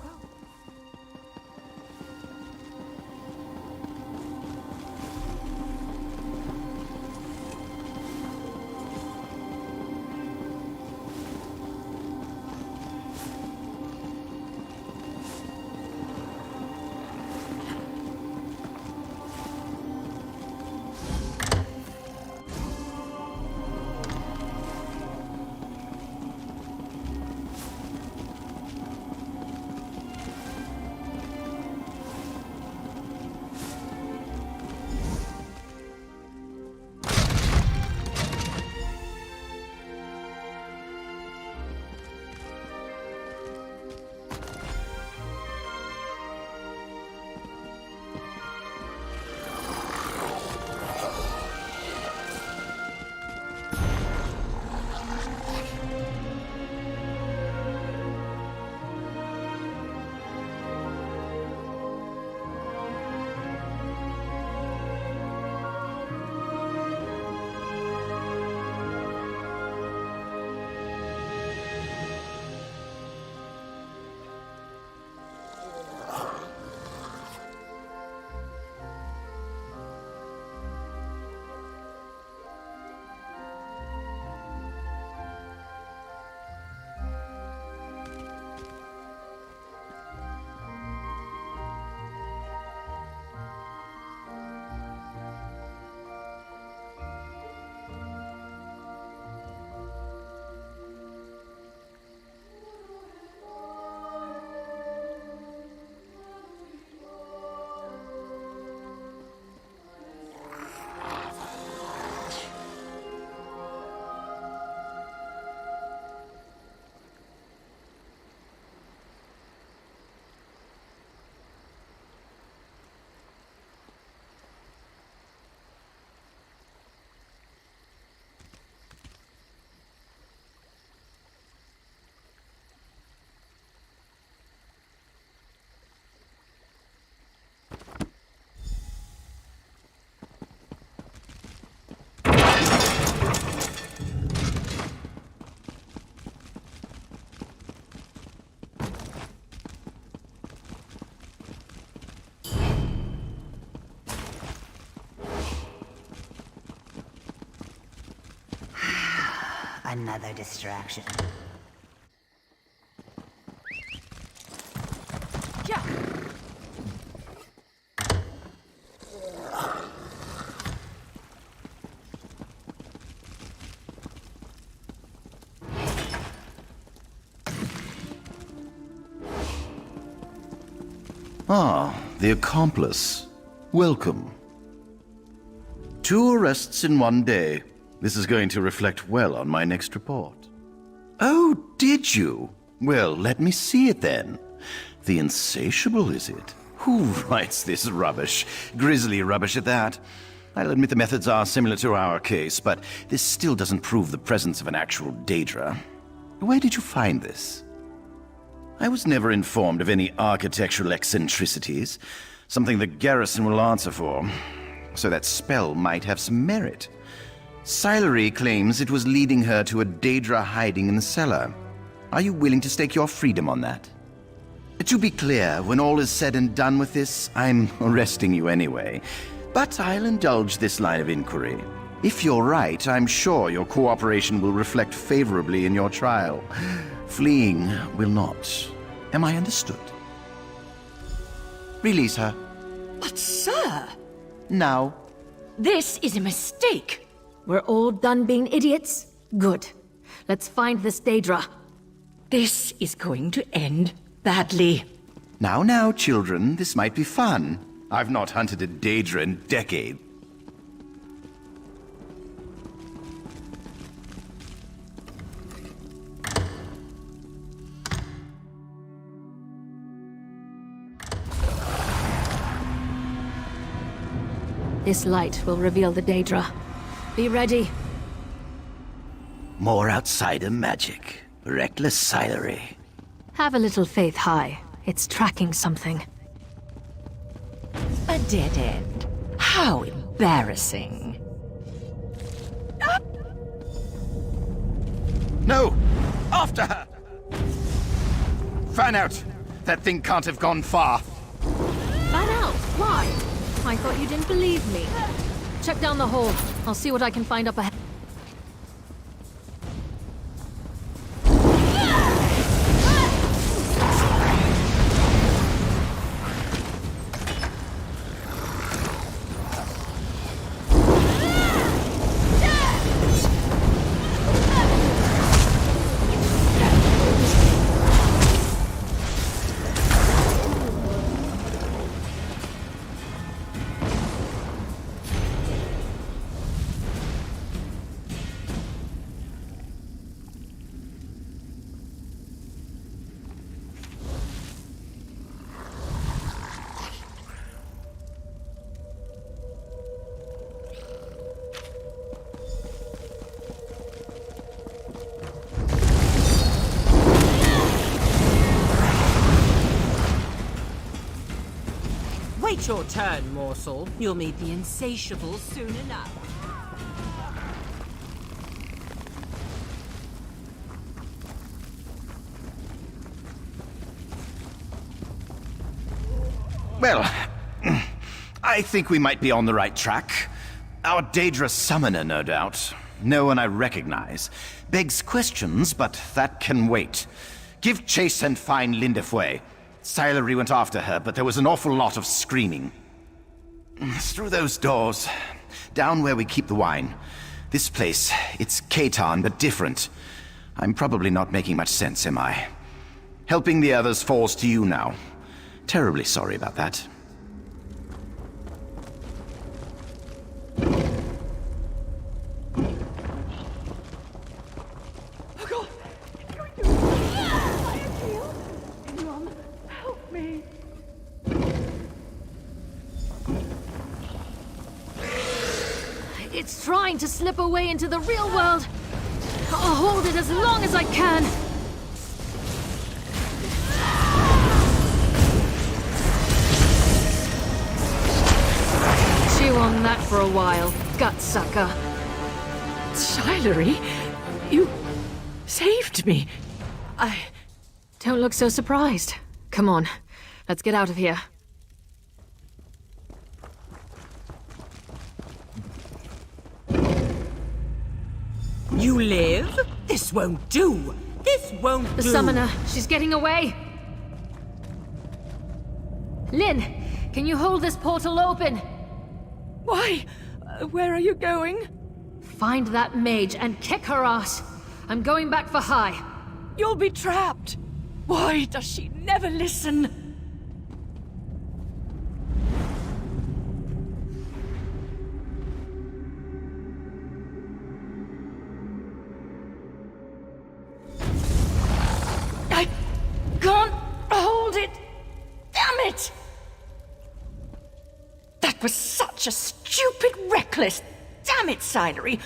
Another distraction. Ah, the accomplice. Welcome. 2 arrests in 1 day. This is going to reflect well on my next report. Oh, did you? Well, let me see it then. The Insatiable, is it? Who writes this rubbish? Grisly rubbish at that. I'll admit the methods are similar to our case, but this still doesn't prove the presence of an actual Daedra. Where did you find this? I was never informed of any architectural eccentricities, something the garrison will answer for, so that spell might have some merit. Silery claims it was leading her to a Daedra hiding in the cellar. Are you willing to stake your freedom on that? To be clear, when all is said and done with this, I'm arresting you anyway, but I'll indulge this line of inquiry. If you're right, I'm sure your cooperation will reflect favorably in your trial. Fleeing will not. Am I understood? Release her. But, sir! Now. This is a mistake. We're all done being idiots? Good. Let's find this Daedra. This is going to end badly. Now, children, this might be fun. I've not hunted a Daedra in decades. This light will reveal the Daedra. Be ready. More outsider magic. Reckless Silery. Have a little faith, High. It's tracking something. A dead end. How embarrassing. No! After her! Fan out! That thing can't have gone far. Fan out? Why? I thought you didn't believe me. Check down the hole. I'll see what I can find up ahead. Wait your turn, morsel. You'll meet the Insatiable soon enough. Well, I think we might be on the right track. Our Daedra summoner, no doubt. No one I recognize. Begs questions, but that can wait. Give chase and find Lindefway. Silery went after her, but there was an awful lot of screaming. Through those doors. Down where we keep the wine. This place, it's Katan, but different. I'm probably not making much sense, am I? Helping the others falls to you now. Terribly sorry about that. It's trying to slip away into the real world. I'll hold it as long as I can. Chew on that for a while, gutsucker. Silery, you saved me. Don't look so surprised. Come on, let's get out of here. You live? This won't do! This won't The do! summoner, she's getting away! Lynn, can you hold this portal open? Why? Where are you going? Find that mage and kick her ass. I'm going back for High. You'll be trapped. Why does she never listen? I can't hold it. Damn it! That was such a stupid, reckless... Damn it, Sidery!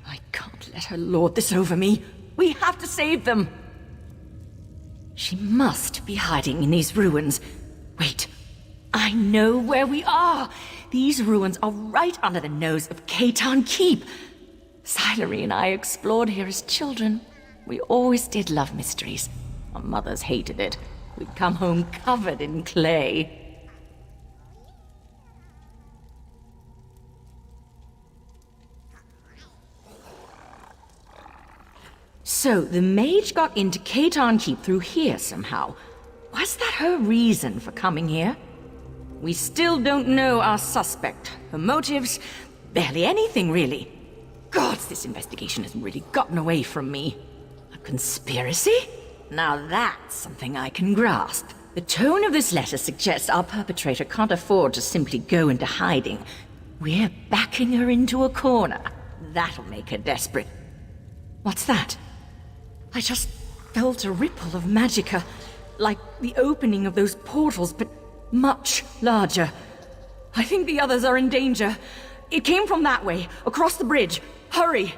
I can't let her lord this over me. We have to save them. She must be hiding in these ruins. Wait, I know where we are. These ruins are right under the nose of Katan Keep. Sidery and I explored here as children. We always did love mysteries. Our mothers hated it. We'd come home covered in clay. So, the mage got into Katan Keep through here somehow. Was that her reason for coming here? We still don't know our suspect. Her motives? Barely anything, really. Gods, this investigation has really gotten away from me. A conspiracy? Now that's something I can grasp. The tone of this letter suggests our perpetrator can't afford to simply go into hiding. We're backing her into a corner. That'll make her desperate. What's that? I just felt a ripple of magicka, like the opening of those portals, but much larger. I think the others are in danger. It came from that way, across the bridge. Hurry!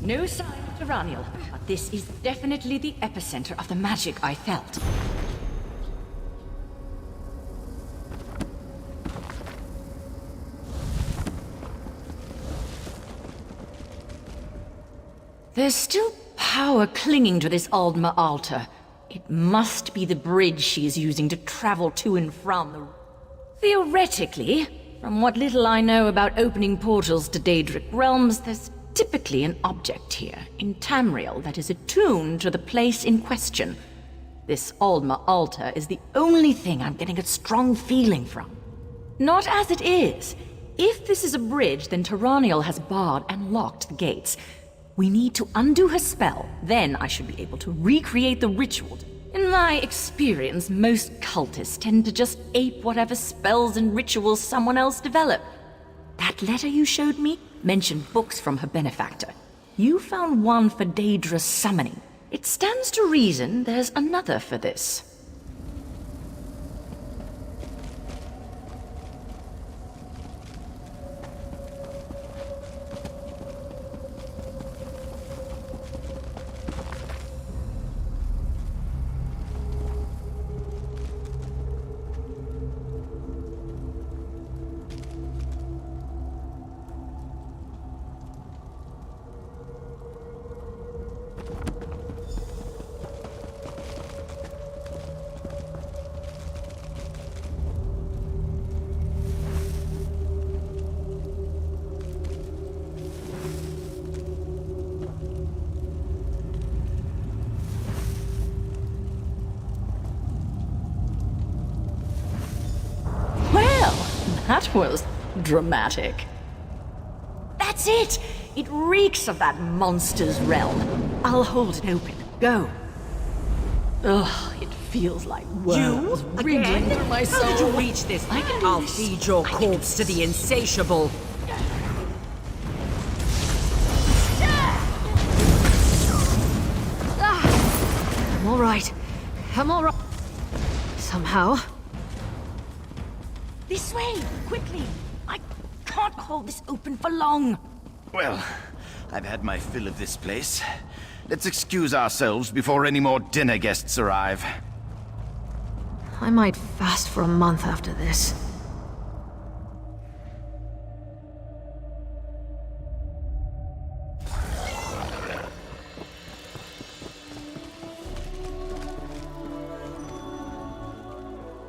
No sign of Tyrannial, but this is definitely the epicenter of the magic I felt. There's still power clinging to this Aldma altar. It must be the bridge she is using to travel to and from the... Theoretically, from what little I know about opening portals to Daedric realms, there's typically an object here, in Tamriel, that is attuned to the place in question. This Aldma altar is the only thing I'm getting a strong feeling from. Not as it is. If this is a bridge, then Tyranniel has barred and locked the gates. We need to undo her spell, then I should be able to recreate the ritual. In my experience, most cultists tend to just ape whatever spells and rituals someone else developed. That letter you showed me mentioned books from her benefactor. You found one for Daedra's summoning. It stands to reason there's another for this. That was dramatic. That's it! It reeks of that monster's realm. I'll hold it open. Go. Ugh, it feels like worms wriggling through my soul. How did you reach this? I'll feed your corpse to the insatiable. I'm all right. I'm all right. Somehow. This way, quickly! I can't hold this open for long. Well, I've had my fill of this place. Let's excuse ourselves before any more dinner guests arrive. I might fast for a month after this.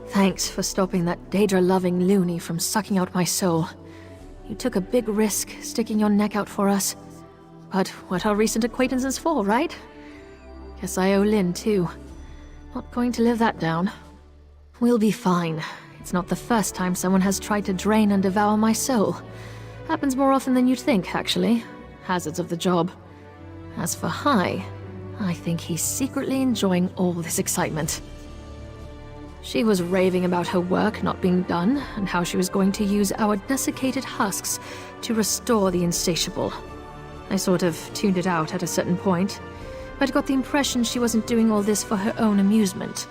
Thanks for stopping that Daedra-loving loony from sucking out my soul. You took a big risk sticking your neck out for us. But what are recent acquaintances for, right? Guess I owe Lynn, too. Not going to live that down. We'll be fine. It's not the first time someone has tried to drain and devour my soul. Happens more often than you'd think, actually. Hazards of the job. As for Hai, I think he's secretly enjoying all this excitement. She was raving about her work not being done, and how she was going to use our desiccated husks to restore the insatiable. I sort of tuned it out at a certain point, but got the impression she wasn't doing all this for her own amusement.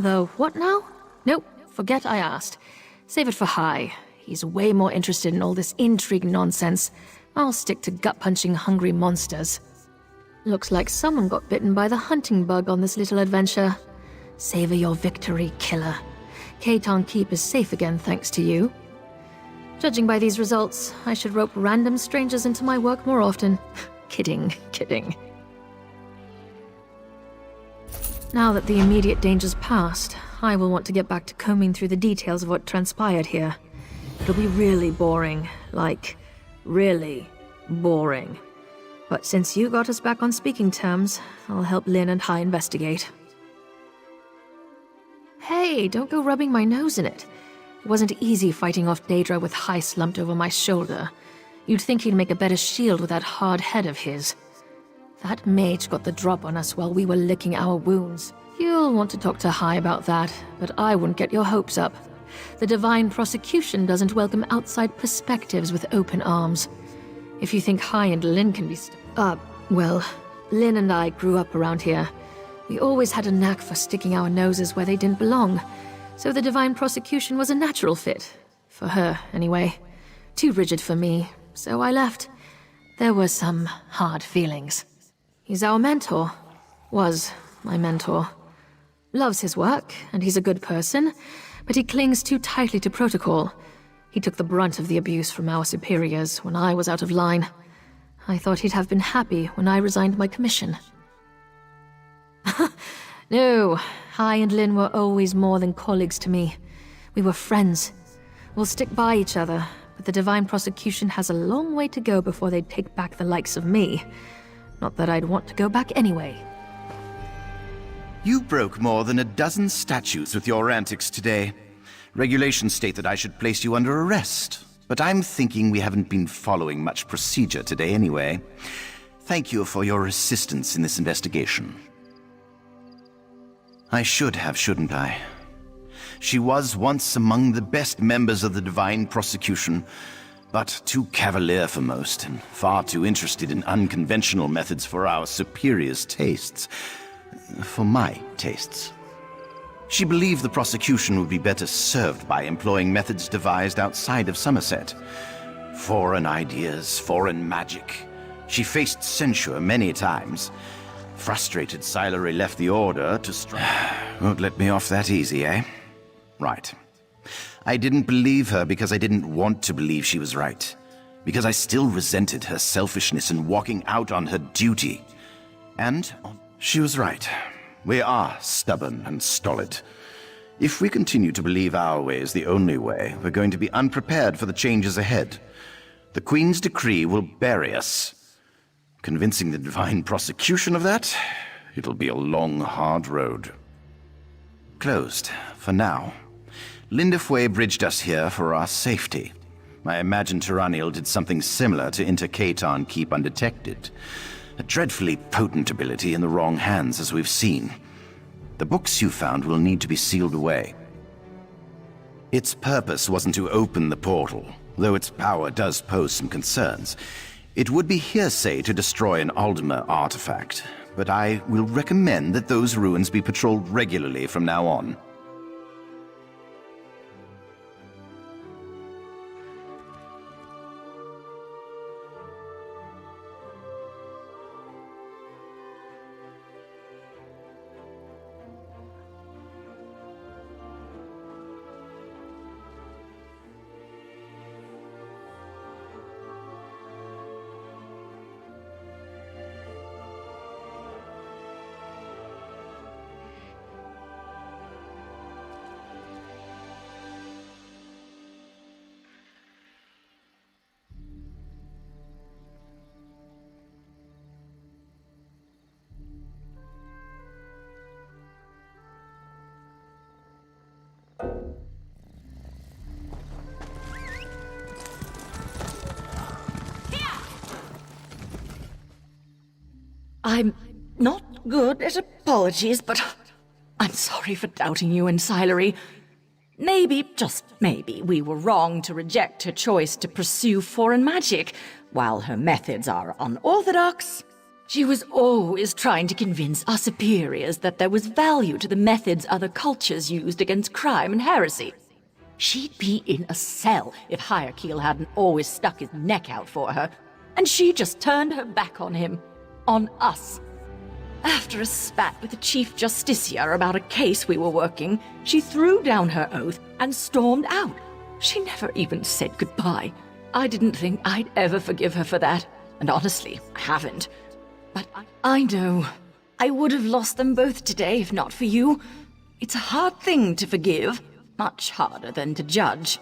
Though, what now? Nope, forget I asked. Save it for Hai. He's way more interested in all this intrigue nonsense. I'll stick to gut-punching hungry monsters. Looks like someone got bitten by the hunting bug on this little adventure. Savor your victory, killer. Keitan Keep is safe again thanks to you. Judging by these results, I should rope random strangers into my work more often. Kidding, kidding. Now that the immediate danger's passed, I will want to get back to combing through the details of what transpired here. It'll be really boring. Like, really boring. But since you got us back on speaking terms, I'll help Lynn and Hai investigate. Hey, don't go rubbing my nose in it. It wasn't easy fighting off Daedra with Hai slumped over my shoulder. You'd think he'd make a better shield with that hard head of his. That mage got the drop on us while we were licking our wounds. You'll want to talk to Hai about that, but I wouldn't get your hopes up. The Divine Prosecution doesn't welcome outside perspectives with open arms. If you think Hai and Lynn can be well, Lynn and I grew up around here. We always had a knack for sticking our noses where they didn't belong, so the Divine Prosecution was a natural fit. For her, anyway. Too rigid for me, so I left. There were some hard feelings. He's our mentor. Was my mentor. Loves his work, and he's a good person, but he clings too tightly to protocol. He took the brunt of the abuse from our superiors when I was out of line. I thought he'd have been happy when I resigned my commission. No, Hai and Lynn were always more than colleagues to me. We were friends. We'll stick by each other, but the Divine Prosecution has a long way to go before they take back the likes of me. Not that I'd want to go back anyway. You broke more than a dozen statutes with your antics today. Regulations state that I should place you under arrest, but I'm thinking we haven't been following much procedure today anyway. Thank you for your assistance in this investigation. I should have, shouldn't I? She was once among the best members of the Divine Prosecution, but too cavalier for most, and far too interested in unconventional methods for our superiors' tastes. For my tastes. She believed the prosecution would be better served by employing methods devised outside of Summerset. Foreign ideas, foreign magic. She faced censure many times. Frustrated, Silery left the Order to strike. Won't let me off that easy, eh? Right. I didn't believe her because I didn't want to believe she was right. Because I still resented her selfishness in walking out on her duty. And she was right. We are stubborn and stolid. If we continue to believe our way is the only way, we're going to be unprepared for the changes ahead. The Queen's decree will bury us. Convincing the Divine Prosecution of that, it'll be a long, hard road. Closed, for now. Lindefway bridged us here for our safety. I imagine Tyranniel did something similar to enter Keitan Keep undetected. A dreadfully potent ability in the wrong hands, as we've seen. The books you found will need to be sealed away. Its purpose wasn't to open the portal, though its power does pose some concerns. It would be hearsay to destroy an Aldmer artifact, but I will recommend that those ruins be patrolled regularly from now on. I'm not good at apologies, but I'm sorry for doubting you and Silery. Maybe, just maybe, we were wrong to reject her choice to pursue foreign magic. While her methods are unorthodox, she was always trying to convince our superiors that there was value to the methods other cultures used against crime and heresy. She'd be in a cell if Hierarchiel hadn't always stuck his neck out for her, and she just turned her back on him. On us. After a spat with the Chief Justicia about a case we were working, she threw down her oath and stormed out. She never even said goodbye. I didn't think I'd ever forgive her for that, and honestly, I haven't. But I know. I would have lost them both today if not for you. It's a hard thing to forgive, much harder than to judge.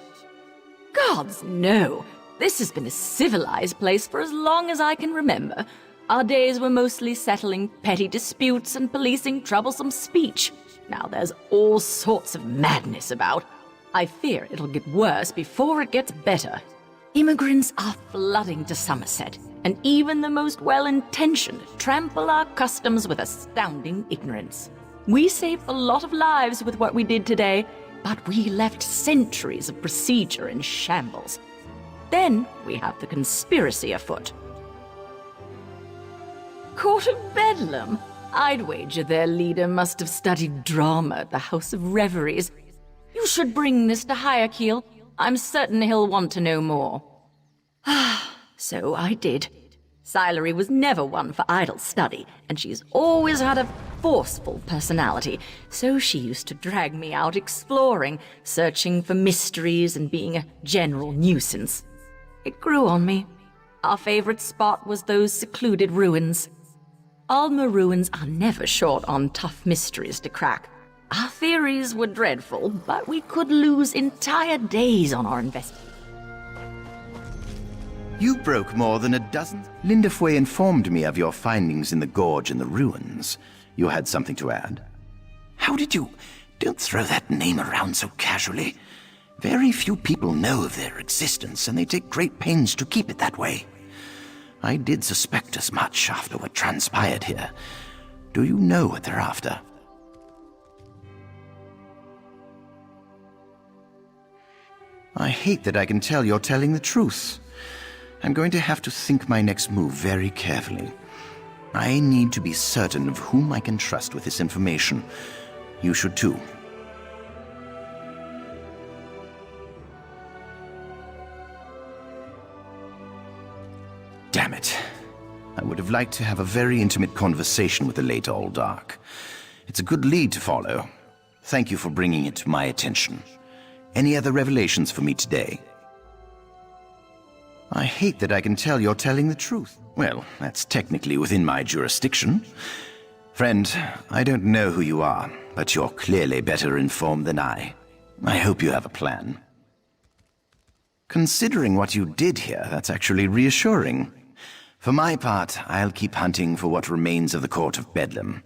Gods, no. This has been a civilized place for as long as I can remember. Our days were mostly settling petty disputes and policing troublesome speech. Now there's all sorts of madness about. I fear it'll get worse before it gets better. Immigrants are flooding to Summerset, and even the most well-intentioned trample our customs with astounding ignorance. We saved a lot of lives with what we did today, but we left centuries of procedure in shambles. Then we have the conspiracy afoot. Court of Bedlam? I'd wager their leader must have studied drama at the House of Reveries. You should bring this to Hierarchiel. I'm certain he'll want to know more. So I did. Silery was never one for idle study, and she's always had a forceful personality, so she used to drag me out exploring, searching for mysteries and being a general nuisance. It grew on me. Our favorite spot was those secluded ruins. Alma ruins are never short on tough mysteries to crack. Our theories were dreadful, but we could lose entire days on our investigation. You broke more than a dozen. Lindafue informed me of your findings in the gorge and the ruins. You had something to add? How did you... Don't throw that name around so casually. Very few people know of their existence, and they take great pains to keep it that way. I did suspect as much after what transpired here. Do you know what they're after? I hate that I can tell you're telling the truth. I'm going to have to think my next move very carefully. I need to be certain of whom I can trust with this information. You should too. Damn it. I would have liked to have a very intimate conversation with the late Alldark. It's a good lead to follow. Thank you for bringing it to my attention. Any other revelations for me today? I hate that I can tell you're telling the truth. Well, that's technically within my jurisdiction. Friend, I don't know who you are, but you're clearly better informed than I. I hope you have a plan. Considering what you did here, that's actually reassuring. For my part, I'll keep hunting for what remains of the Court of Bedlam.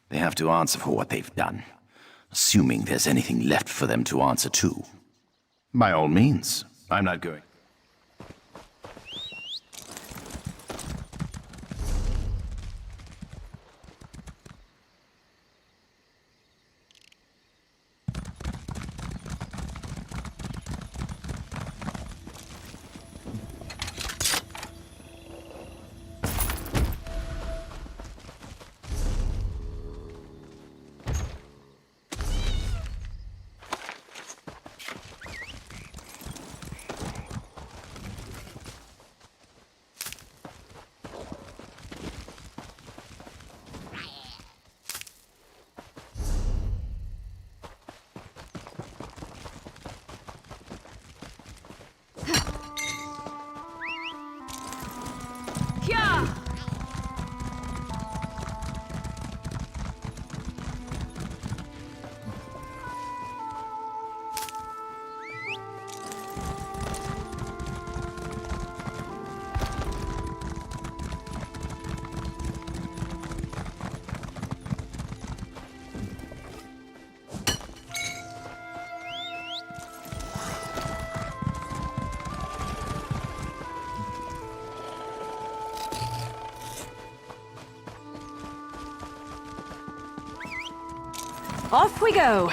They have to answer for what they've done, assuming there's anything left for them to answer to. By all means, I'm not going. Off we go!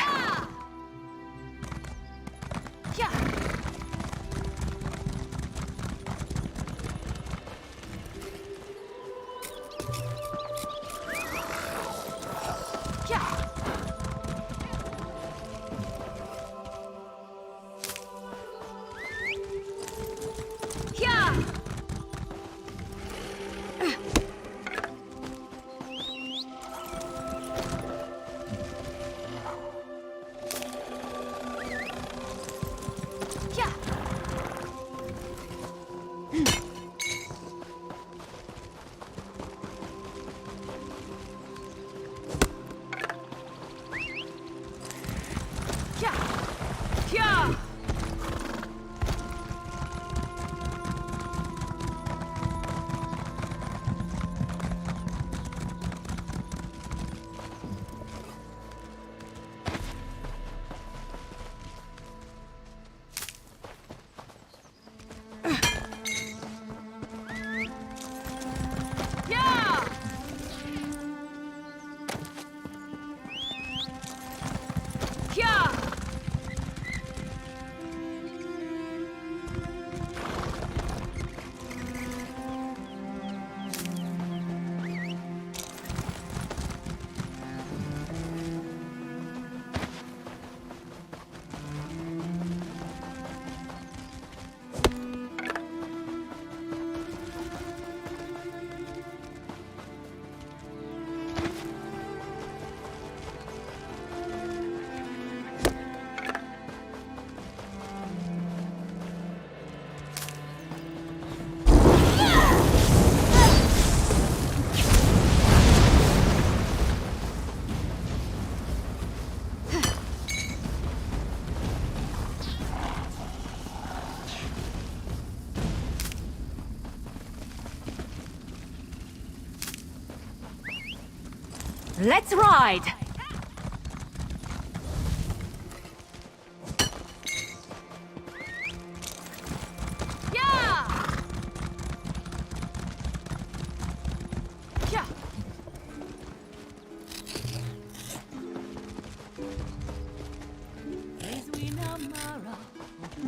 Let's ride!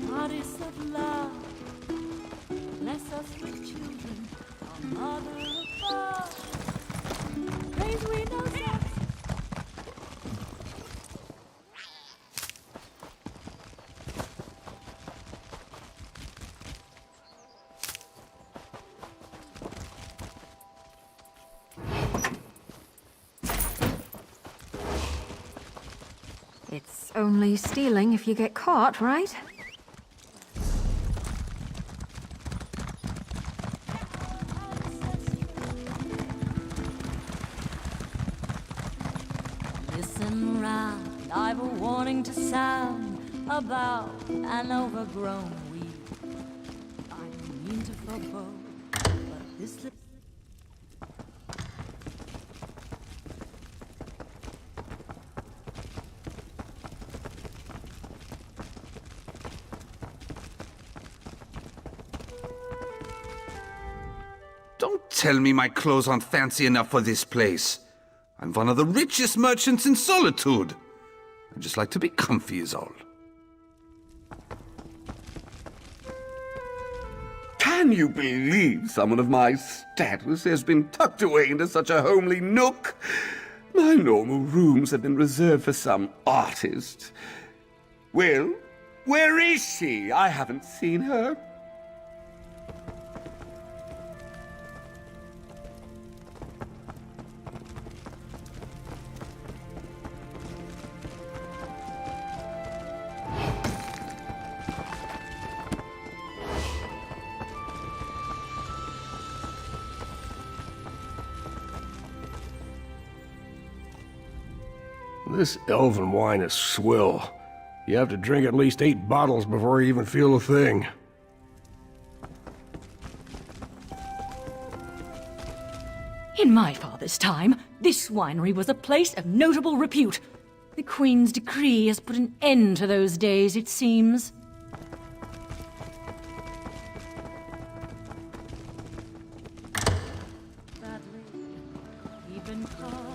Goddess of love, bless us with children, our mother above. Praise we know sex. It's only stealing if you get caught, right? Listen round, I've a warning to sound about an overgrown weed. I don't mean to forebode, but this lip. Don't tell me my clothes aren't fancy enough for this place. I'm one of the richest merchants in Solitude. I just like to be comfy is all. Can you believe someone of my status has been tucked away into such a homely nook? My normal rooms have been reserved for some artist. Well, where is she? I haven't seen her. This elven wine is swill. You have to drink at least 8 bottles before you even feel a thing. In my father's time, this winery was a place of notable repute. The Queen's decree has put an end to those days, it seems. Badly, even caught.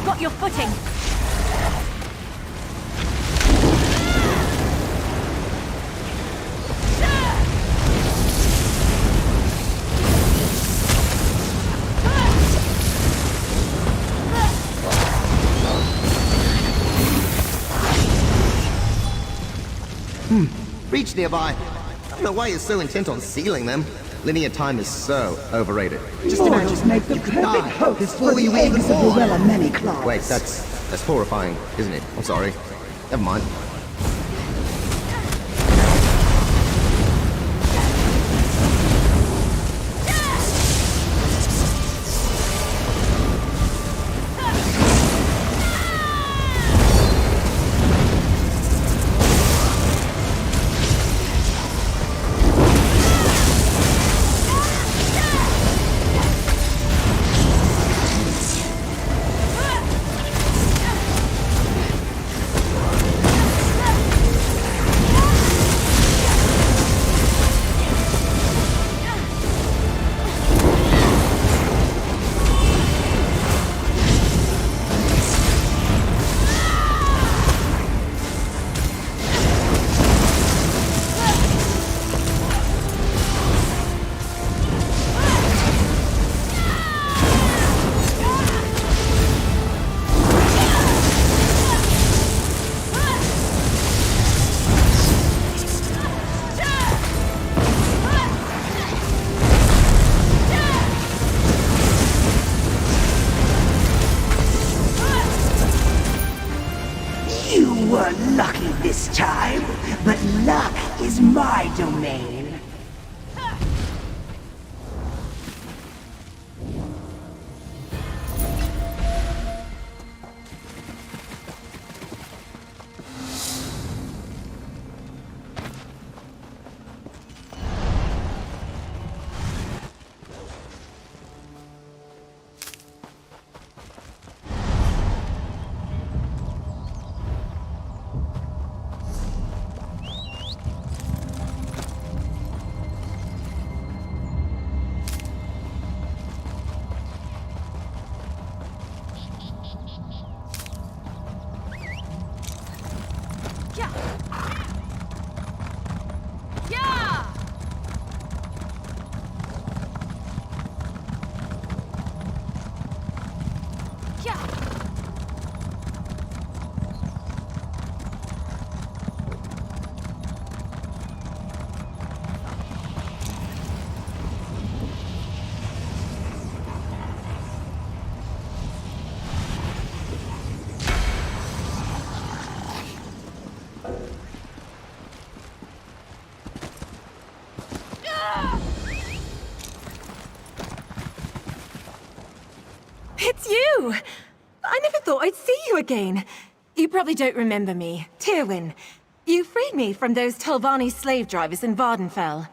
got your footing. Reach nearby. I don't know why you're so intent on sealing them. Linear time is so overrated. Just imagine make the you could perfect die host before for you the even eggs of born. Luella many claws. Wait, that's horrifying, isn't it? I'm sorry. Never mind. You were lucky this time, but luck is my domain. It's you! I never thought I'd see you again. You probably don't remember me. Tyrwin. You freed me from those Telvanni slave drivers in Vardenfell.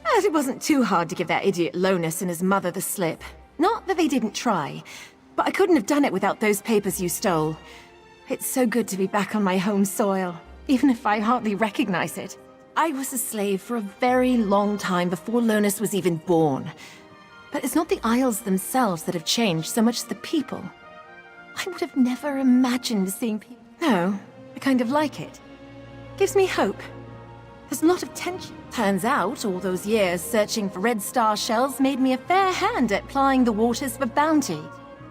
And it wasn't too hard to give that idiot Lonus and his mother the slip. Not that they didn't try, but I couldn't have done it without those papers you stole. It's so good to be back on my home soil, even if I hardly recognize it. I was a slave for a very long time before Lonus was even born. But it's not the Isles themselves that have changed so much as the people. I would have never imagined seeing people. No, I kind of like it. Gives me hope. There's a lot of tension. Turns out, all those years searching for Red Star shells made me a fair hand at plying the waters for bounty.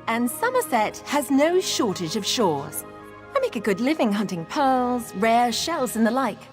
And Summerset has no shortage of shores. I make a good living hunting pearls, rare shells, and the like.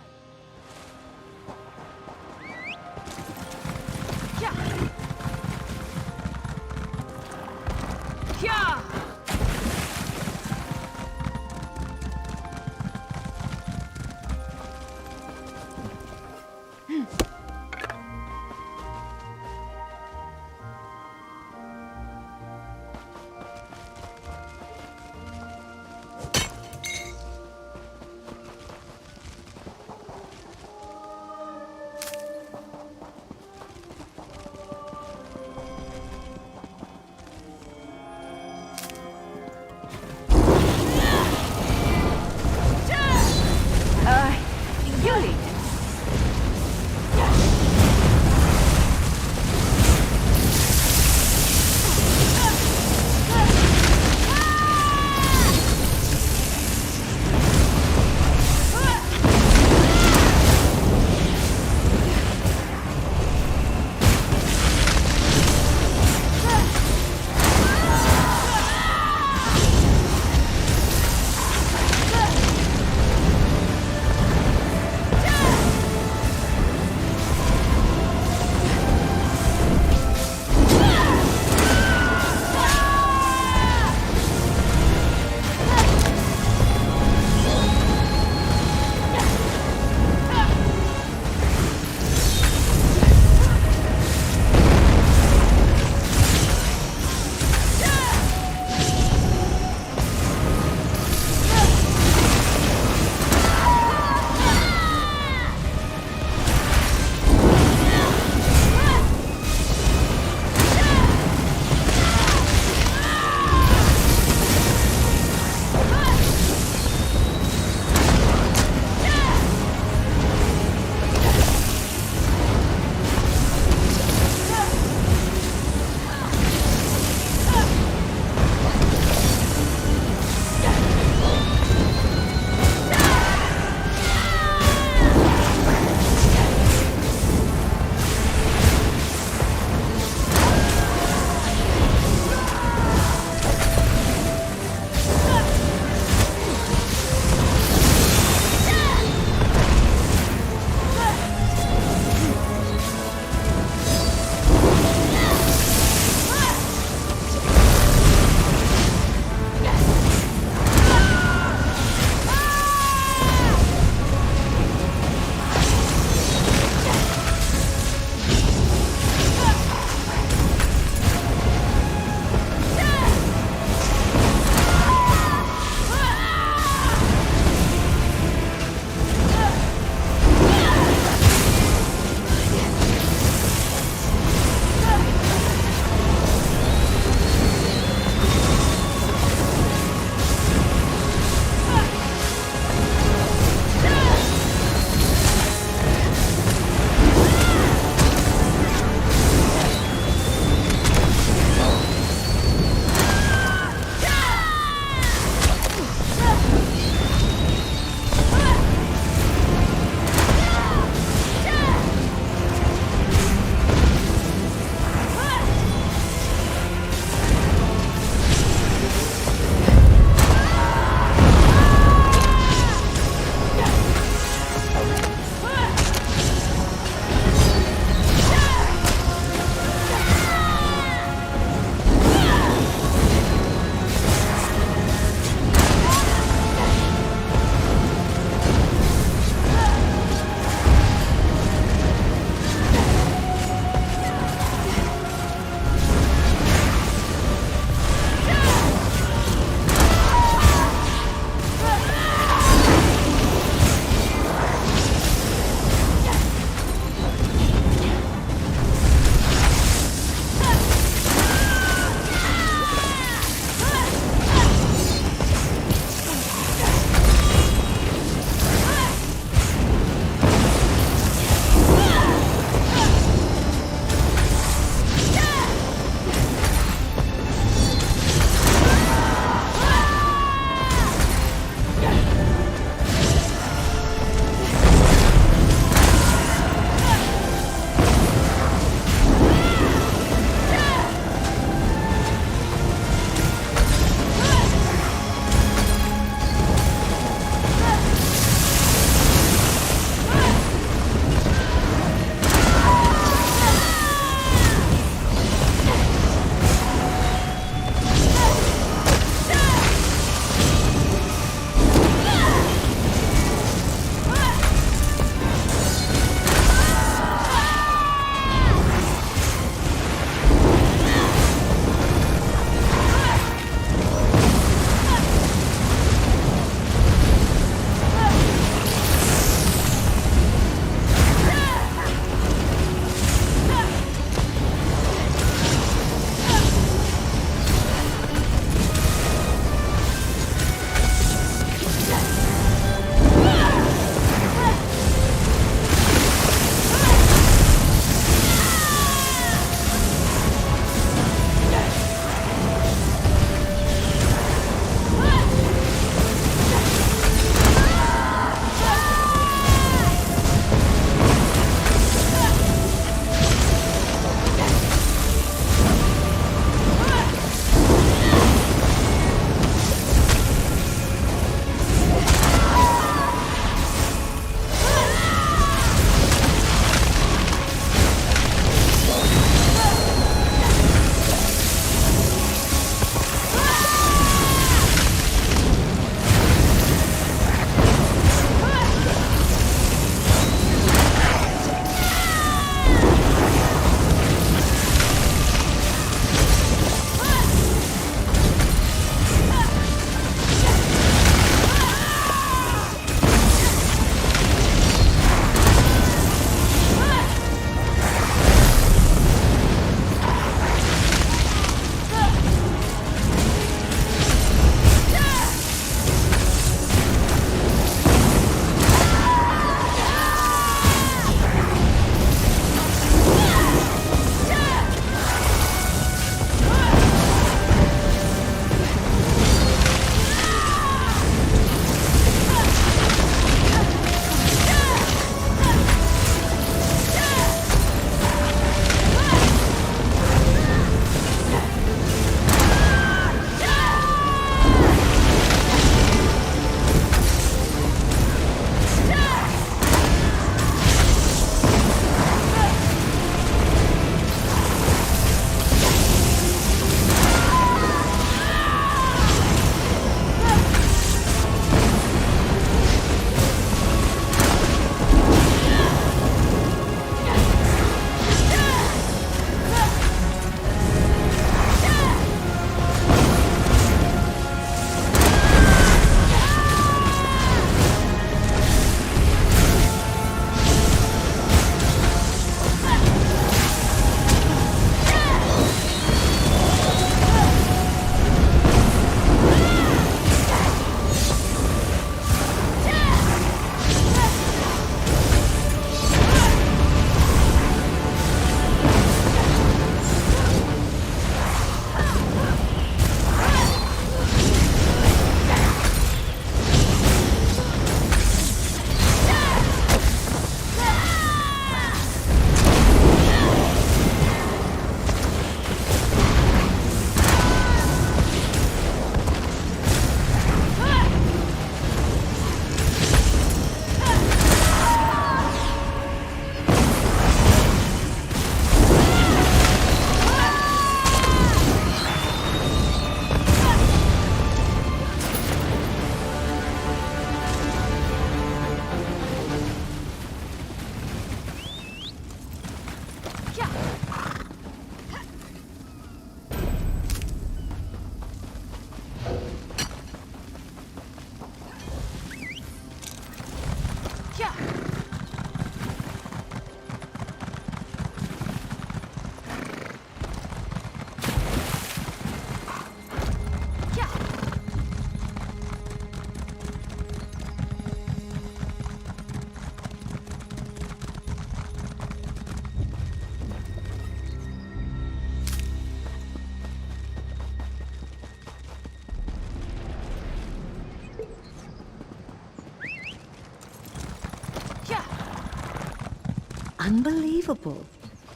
Unbelievable.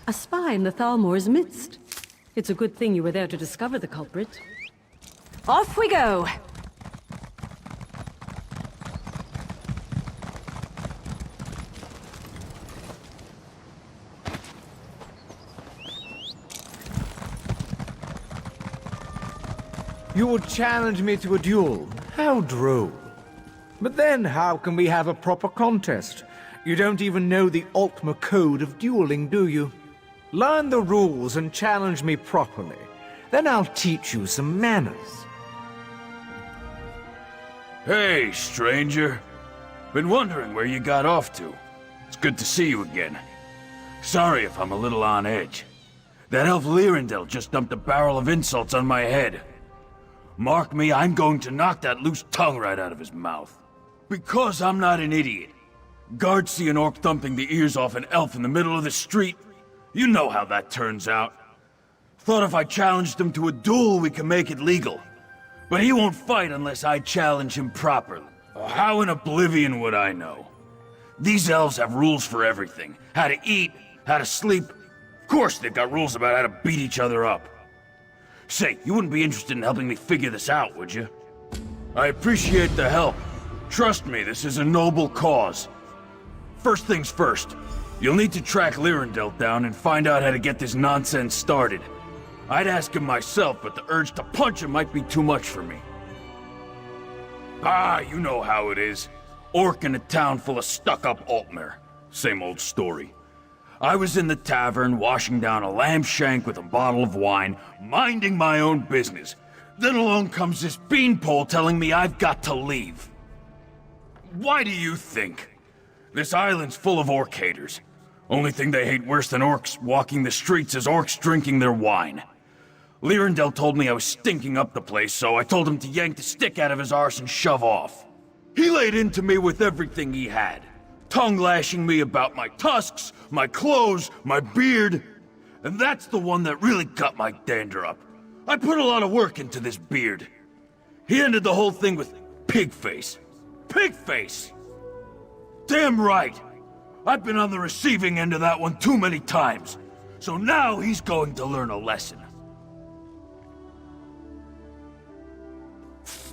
A spy in the Thalmor's midst. It's a good thing you were there to discover the culprit. Off we go! You will challenge me to a duel? How droll. But then how can we have a proper contest? You don't even know the Ultima code of dueling, do you? Learn the rules and challenge me properly. Then I'll teach you some manners. Hey, stranger. Been wondering where you got off to. It's good to see you again. Sorry if I'm a little on edge. That elf Lyrindel just dumped a barrel of insults on my head. Mark me, I'm going to knock that loose tongue right out of his mouth. Because I'm not an idiot. Guards see an orc thumping the ears off an elf in the middle of the street. You know how that turns out. Thought if I challenged him to a duel, we could make it legal. But he won't fight unless I challenge him properly. How in oblivion would I know? These elves have rules for everything. How to eat, how to sleep. Of course they've got rules about how to beat each other up. Say, you wouldn't be interested in helping me figure this out, would you? I appreciate the help. Trust me, this is a noble cause. First things first, you'll need to track Lyrindel down and find out how to get this nonsense started. I'd ask him myself, but the urge to punch him might be too much for me. Ah, you know how it is. Orc in a town full of stuck-up Altmer. Same old story. I was in the tavern, washing down a lamb shank with a bottle of wine, minding my own business. Then along comes this beanpole telling me I've got to leave. Why do you think? This island's full of orc haters. Only thing they hate worse than orcs walking the streets is orcs drinking their wine. Lyrindel told me I was stinking up the place, so I told him to yank the stick out of his arse and shove off. He laid into me with everything he had. Tongue-lashing me about my tusks, my clothes, my beard. And that's the one that really got my dander up. I put a lot of work into this beard. He ended the whole thing with pig face. Pig face! Damn right! I've been on the receiving end of that one too many times. So now he's going to learn a lesson.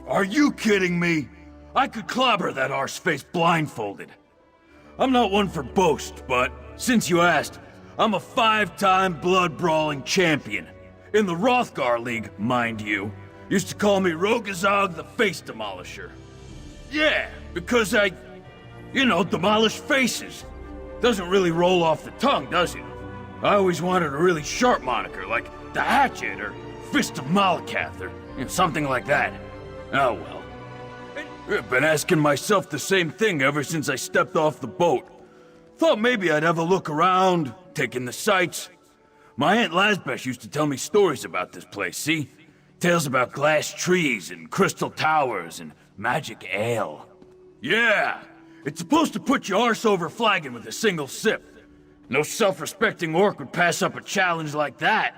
Are you kidding me? I could clobber that arseface blindfolded. I'm not one for boast, but since you asked, I'm a 5-time blood-brawling champion. In the Rothgar League, mind you. Used to call me Rogazog the Face Demolisher. Yeah, because I, demolish faces. Doesn't really roll off the tongue, does it? I always wanted a really sharp moniker, like the Hatchet or Fist of Malakath or something like that. Oh well. I've been asking myself the same thing ever since I stepped off the boat. Thought maybe I'd have a look around, take in the sights. My Aunt Lazbesh used to tell me stories about this place, see? Tales about glass trees and crystal towers and magic ale. Yeah, it's supposed to put your arse over flagging with a single sip. No self-respecting orc would pass up a challenge like that.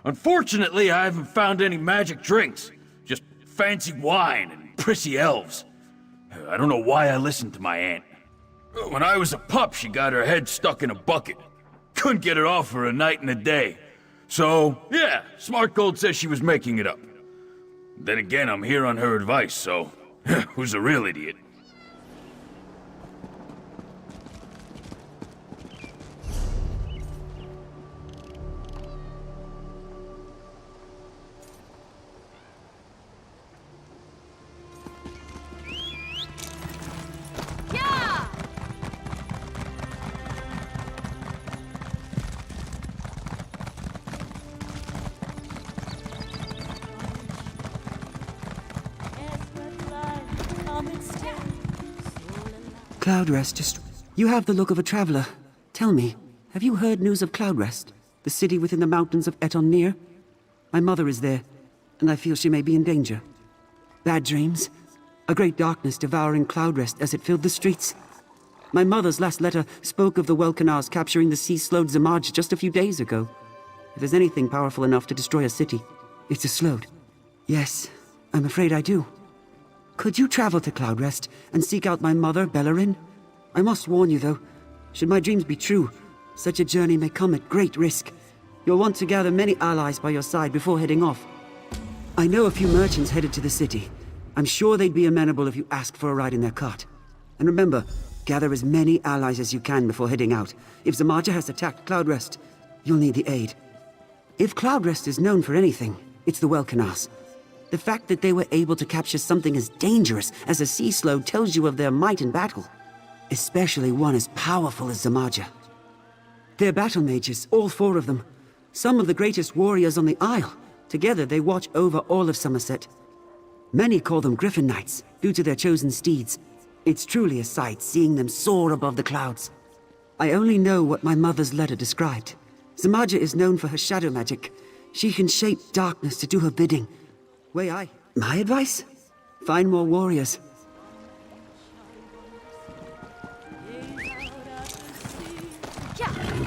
Unfortunately, I haven't found any magic drinks. Just fancy wine and prissy elves. I don't know why I listened to my aunt. When I was a pup, she got her head stuck in a bucket. Couldn't get it off for a night and a day. So, yeah, Smart Gold says she was making it up. Then again, I'm here on her advice, so who's a real idiot? Cloudrest, you have the look of a traveler. Tell me, have you heard news of Cloudrest, the city within the mountains of Etonir? My mother is there, and I feel she may be in danger. Bad dreams, a great darkness devouring Cloudrest as it filled the streets. My mother's last letter spoke of the Welkanars capturing the sea-slode Zamaj just a few days ago. If there's anything powerful enough to destroy a city, it's a slode. Yes, I'm afraid I do. Could you travel to Cloudrest and seek out my mother, Bellerin? I must warn you, though, should my dreams be true, Such a journey may come at great risk. You'll want to gather many allies by your side before heading off. I know a few merchants headed to the city. I'm sure they'd be amenable if you asked for a ride in their cart. And remember, gather as many allies as you can before heading out. If Zamaja has attacked Cloudrest, you'll need the aid. If Cloudrest is known for anything, it's the Welkanars. The fact that they were able to capture something as dangerous as a sea slode tells you of their might in battle. Especially one as powerful as Zamaja. They're battle mages, all 4 of them. Some of the greatest warriors on the Isle. Together they watch over all of Summerset. Many call them Griffin Knights, due to their chosen steeds. It's truly a sight seeing them soar above the clouds. I only know what my mother's letter described. Zamaja is known for her shadow magic. She can shape darkness to do her bidding. My advice? Find more warriors.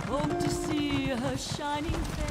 Hope to see her shining face.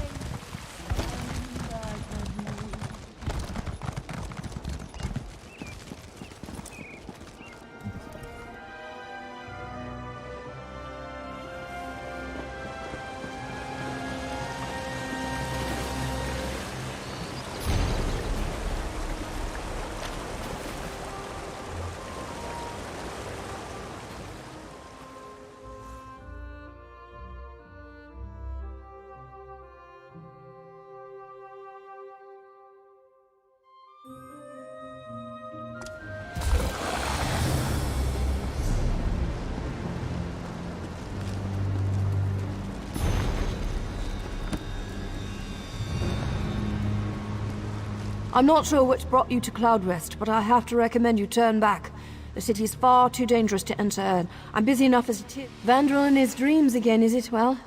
I'm not sure what's brought you to Cloudrest, but I have to recommend you turn back. The city is far too dangerous to enter, and I'm busy enough as it is. Vandal in his dreams again, is it? Well,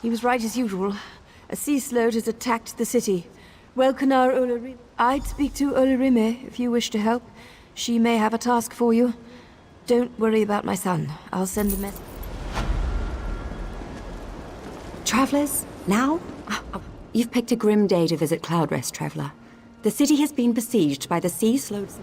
he was right as usual. A sea slode has attacked the city. Welkanar Ulurime. I'd speak to Ulurime if you wish to help. She may have a task for you. Don't worry about my son. I'll send a message. Travelers, now? You've picked a grim day to visit Cloudrest, Traveler. The city has been besieged by the sea slodes.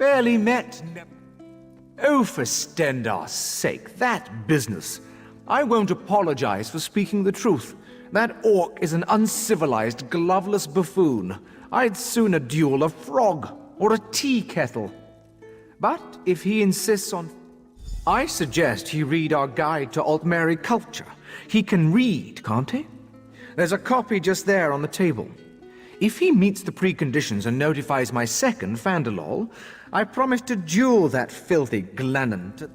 Fairly met. Oh, for Stendar's sake, that business. I won't apologize for speaking the truth. That orc is an uncivilized, gloveless buffoon. I'd sooner duel a frog or a tea kettle. But if he insists on... I suggest he read our guide to Altmeri culture. He can read, can't he? There's a copy just there on the table. If he meets the preconditions and notifies my second, Fandalol, I promise to duel that filthy Glennon to...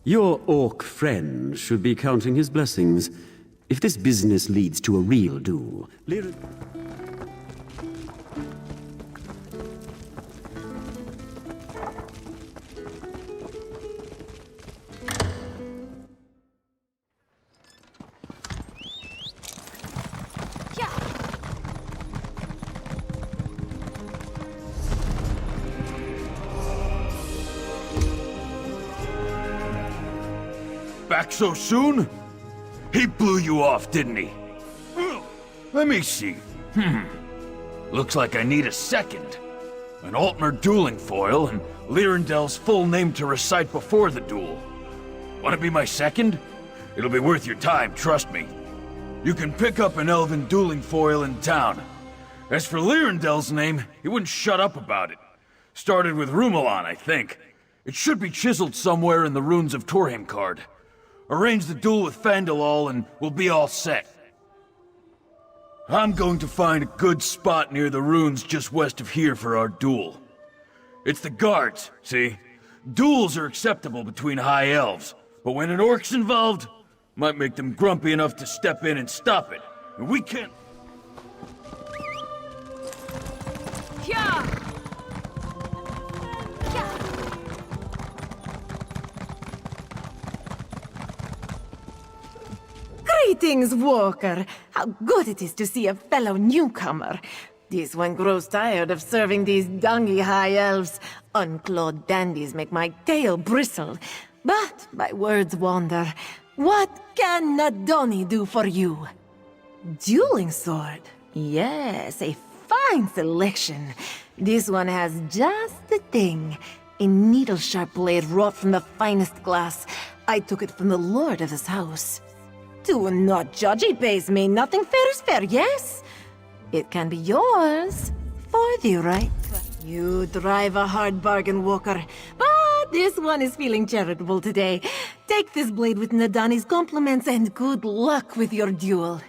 Your orc friend should be counting his blessings. If this business leads to a real duel, Back so soon? He blew you off, didn't he? Let me see. Looks like I need a second. An Altmer dueling foil and Lyrandel's full name to recite before the duel. Want to be my second? It'll be worth your time, trust me. You can pick up an elven dueling foil in town. As for Lyrandel's name, he wouldn't shut up about it. Started with Rumelon, I think. It should be chiseled somewhere in the runes of Torheimkard. Arrange the duel with Fandalol and we'll be all set. I'm going to find a good spot near the ruins just west of here for our duel. It's the guards, see? Duels are acceptable between high elves, but when an orc's involved, might make them grumpy enough to step in and stop it. And we can't... Greetings, Walker. How good it is to see a fellow newcomer. This one grows tired of serving these dungy high elves. Unclawed dandies make my tail bristle. But my words wander. What can Nadoni do for you? Dueling sword. Yes, a fine selection. This one has just the thing. A needle-sharp blade wrought from the finest glass. I took it from the lord of this house. Do not judge, it pays me. Nothing fair is fair, yes? It can be yours. For the right. You drive a hard bargain, Walker. But this one is feeling charitable today. Take this blade with Nadani's compliments and good luck with your duel.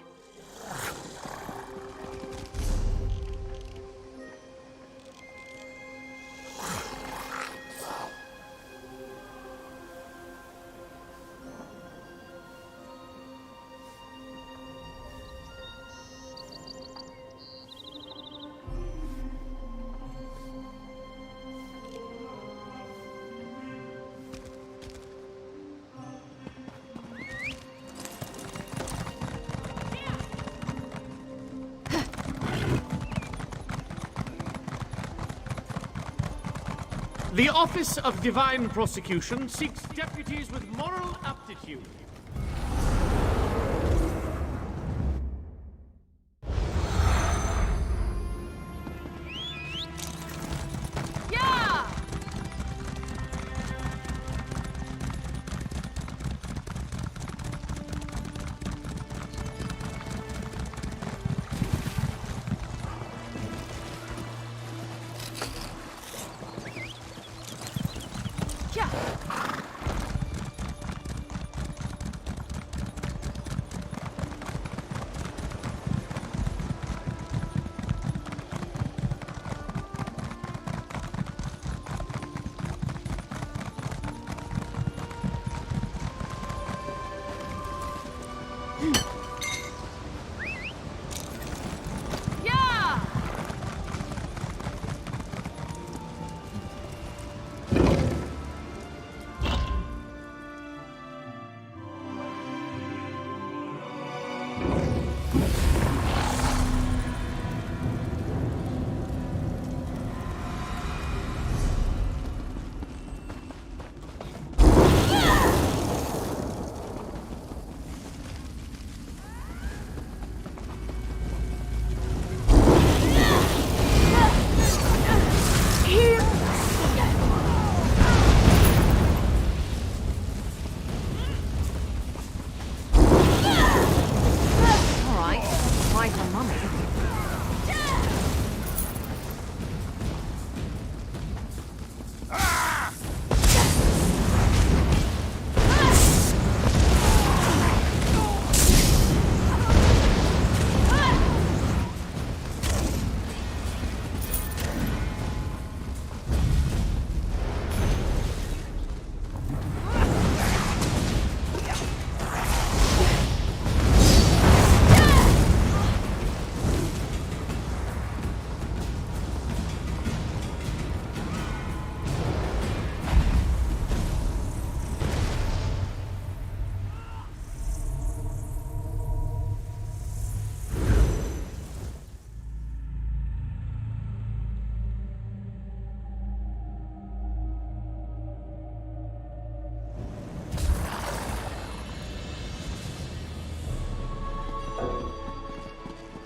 The Office of Divine Prosecution seeks deputies with moral aptitude.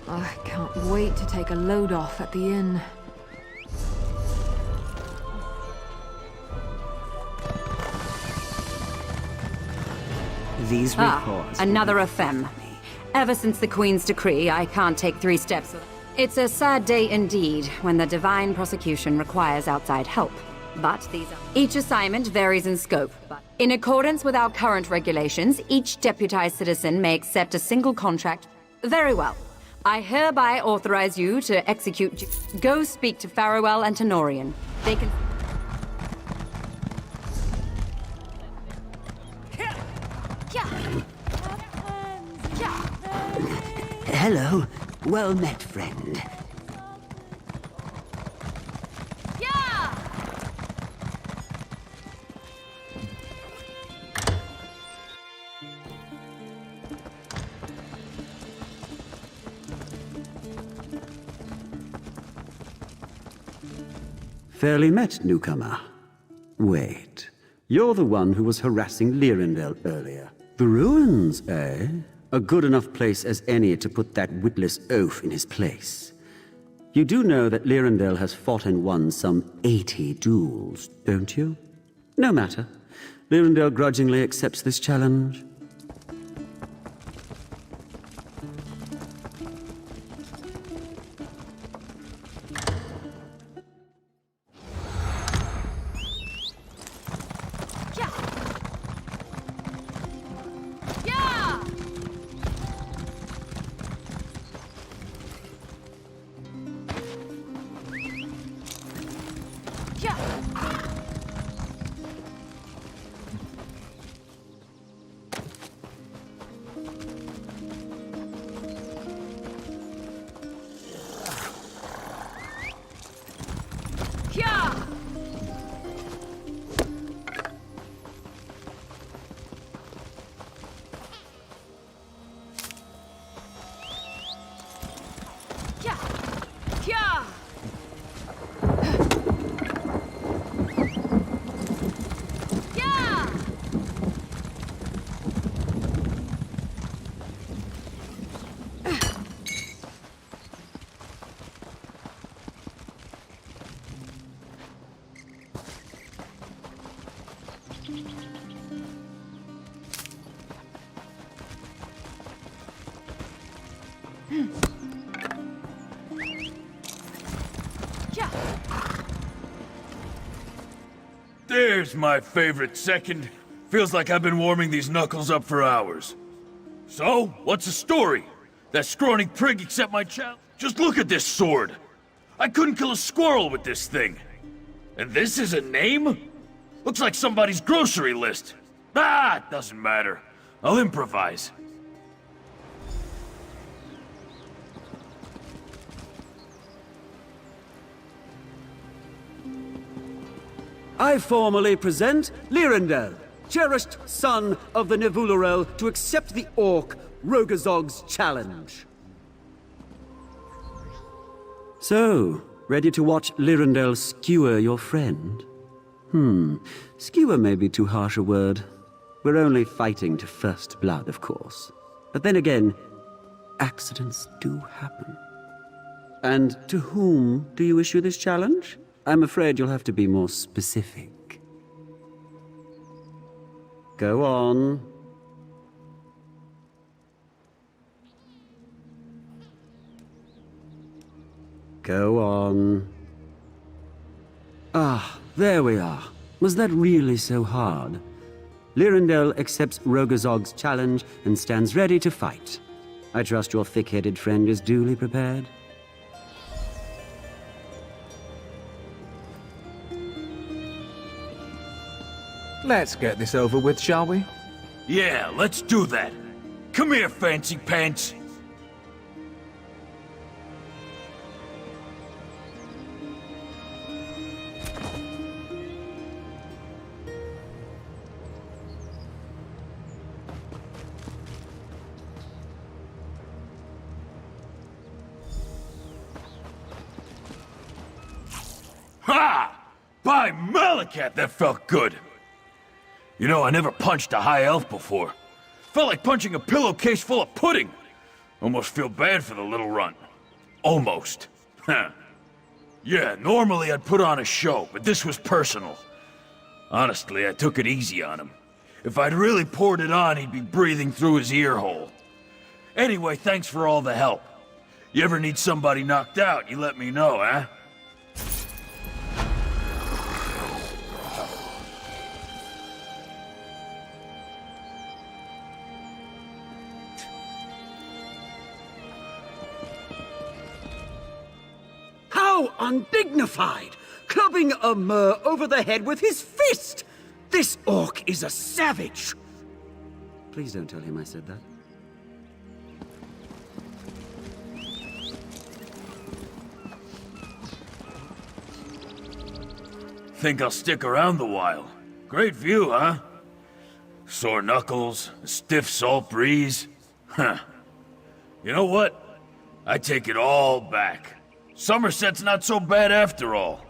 I can't wait to take a load off at the inn. These reports... another ephem. Ever since the Queen's decree, I can't take 3 steps. It's a sad day indeed when the Divine Prosecution requires outside help. But each assignment varies in scope. In accordance with our current regulations, each deputized citizen may accept a single contract. Very well. I hereby authorize you to execute... Go speak to Farewell and Tenorian. They can... Hello. Well met, friend. Fairly met, newcomer. Wait, you're the one who was harassing Lyrindel earlier. The ruins, eh? A good enough place as any to put that witless oaf in his place. You do know that Lyrindel has fought and won some 80 duels, don't you? No matter. Lyrindel grudgingly accepts this challenge. There's my favorite second. Feels like I've been warming these knuckles up for hours. So, what's the story? That scrawny prig accept my challenge? Just look at this sword. I couldn't kill a squirrel with this thing. And this is a name? Looks like somebody's grocery list. Ah, it doesn't matter. I'll improvise. I formally present Lyrindel, cherished son of the Nevulurel, to accept the orc Rogazog's challenge. So, ready to watch Lyrindel skewer your friend? Skewer may be too harsh a word. We're only fighting to first blood, of course. But then again, accidents do happen. And to whom do you issue this challenge? I'm afraid you'll have to be more specific. Go on. Go on. Ah, there we are. Was that really so hard? Lyrindel accepts Rogazog's challenge and stands ready to fight. I trust your thick-headed friend is duly prepared. Let's get this over with, shall we? Yeah, let's do that. Come here, fancy pants. Ha! By Malakat, that felt good. You know, I never punched a high elf before. Felt like punching a pillowcase full of pudding. Almost feel bad for the little runt. Almost. Yeah, normally I'd put on a show, but this was personal. Honestly, I took it easy on him. If I'd really poured it on, he'd be breathing through his ear hole. Anyway, thanks for all the help. You ever need somebody knocked out, you let me know, huh? How undignified! Clubbing a mer over the head with his fist! This orc is a savage! Please don't tell him I said that. Think I'll stick around a while. Great view, huh? Sore knuckles, a stiff salt breeze. Huh. You know what? I take it all back. Summerset's not so bad after all.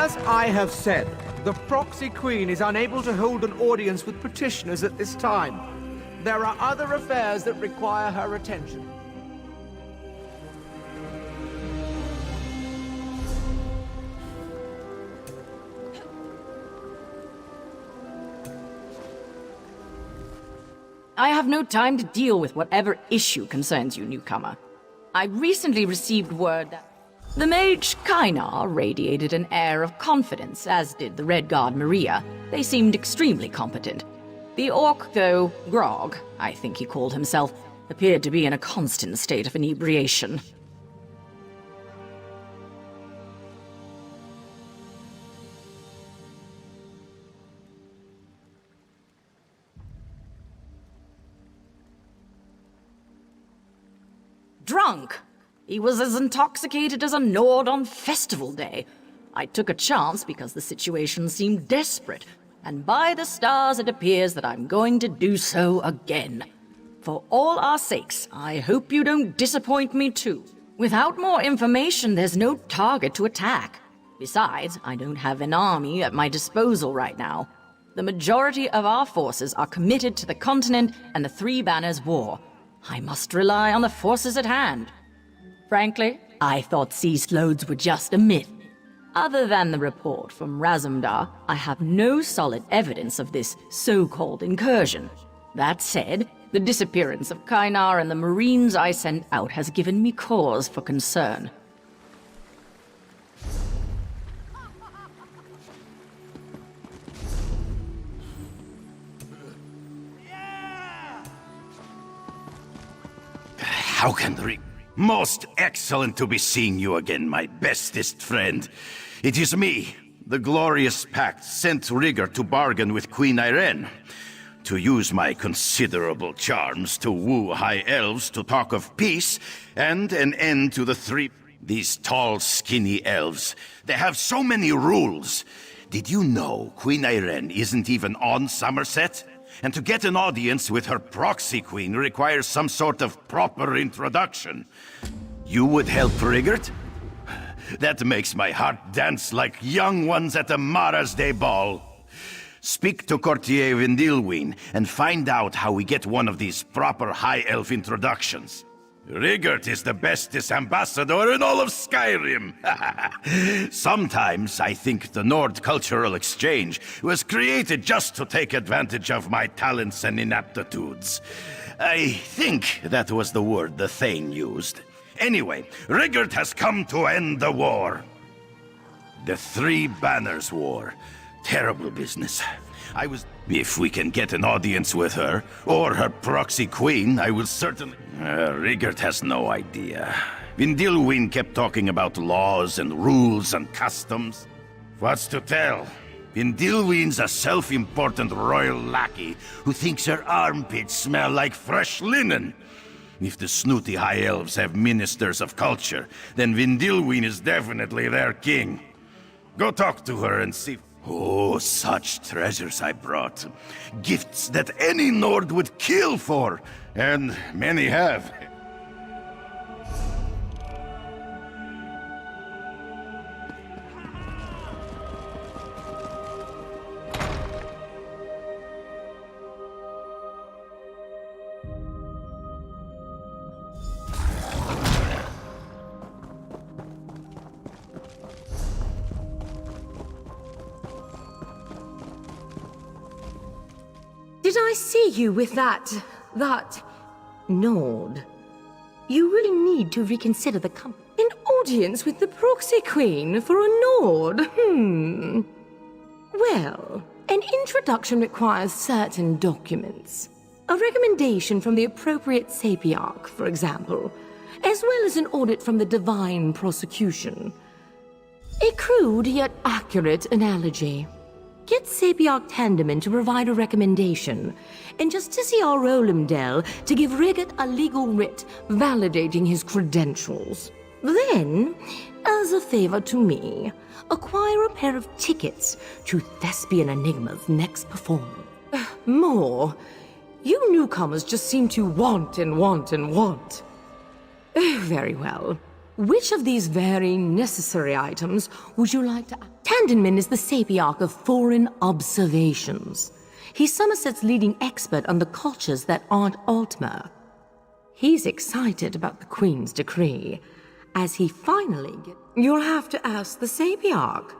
As I have said, the Proxy Queen is unable to hold an audience with petitioners at this time. There are other affairs that require her attention. I have no time to deal with whatever issue concerns you, newcomer. I recently received word that the mage Kainar radiated an air of confidence, as did the Red Guard Maria. They seemed extremely competent. The orc, though, Grog, I think he called himself, appeared to be in a constant state of inebriation. Drunk! He was as intoxicated as a Nord on festival day. I took a chance because the situation seemed desperate, and by the stars it appears that I'm going to do so again. For all our sakes, I hope you don't disappoint me too. Without more information, there's no target to attack. Besides, I don't have an army at my disposal right now. The majority of our forces are committed to the continent and the Three Banners War. I must rely on the forces at hand. Frankly, I thought sea slodes were just a myth. Other than the report from Razumdar, I have no solid evidence of this so-called incursion. That said, the disappearance of Kainar and the Marines I sent out has given me cause for concern. How can Most excellent to be seeing you again, my bestest friend. It is me, the glorious pact, sent Rigger to bargain with Queen Irene. To use my considerable charms to woo high elves to talk of peace and an end to these tall, skinny elves. They have so many rules. Did you know Queen Irene isn't even on Summerset? And to get an audience with her proxy queen requires some sort of proper introduction. You would help Riggert? That makes my heart dance like young ones at a Mara's Day ball. Speak to Courtier Vindilwyn and find out how we get one of these proper high elf introductions. Riggert is the bestest ambassador in all of Skyrim. Sometimes I think the Nord Cultural Exchange was created just to take advantage of my talents and inaptitudes. I think that was the word the Thane used. Anyway, Riggert has come to end the war. The Three Banners War. Terrible business. If we can get an audience with her, or her proxy queen, I will certainly... Riggert has no idea. Vindilwyn kept talking about laws and rules and customs. What's to tell? Vindilwyn's a self-important royal lackey who thinks her armpits smell like fresh linen. If the snooty high elves have ministers of culture, then Vindilwyn is definitely their king. Go talk to her and see... Oh, such treasures I brought. Gifts that any Nord would kill for, and many have. Did I see you with that Nord? You really need to reconsider the an audience with the proxy queen for a Nord. Well, an introduction requires certain documents. A recommendation from the appropriate sapiarch, for example, as well as an audit from the divine prosecution. A crude yet accurate analogy. Get Sapiarch Tandeman to provide a recommendation, and Justiciar Rolimdel to give Riggert a legal writ validating his credentials. Then, as a favor to me, acquire a pair of tickets to Thespian Enigma's next performance. More. You newcomers just seem to want and want and want. Oh, very well. Which of these very necessary items would you like to... Tandinman is the Sapiarch of Foreign Observations. He's Summerset's leading expert on the cultures that aren't Altmer. He's excited about the Queen's decree. As he finally gets... You'll have to ask the Sapiarch.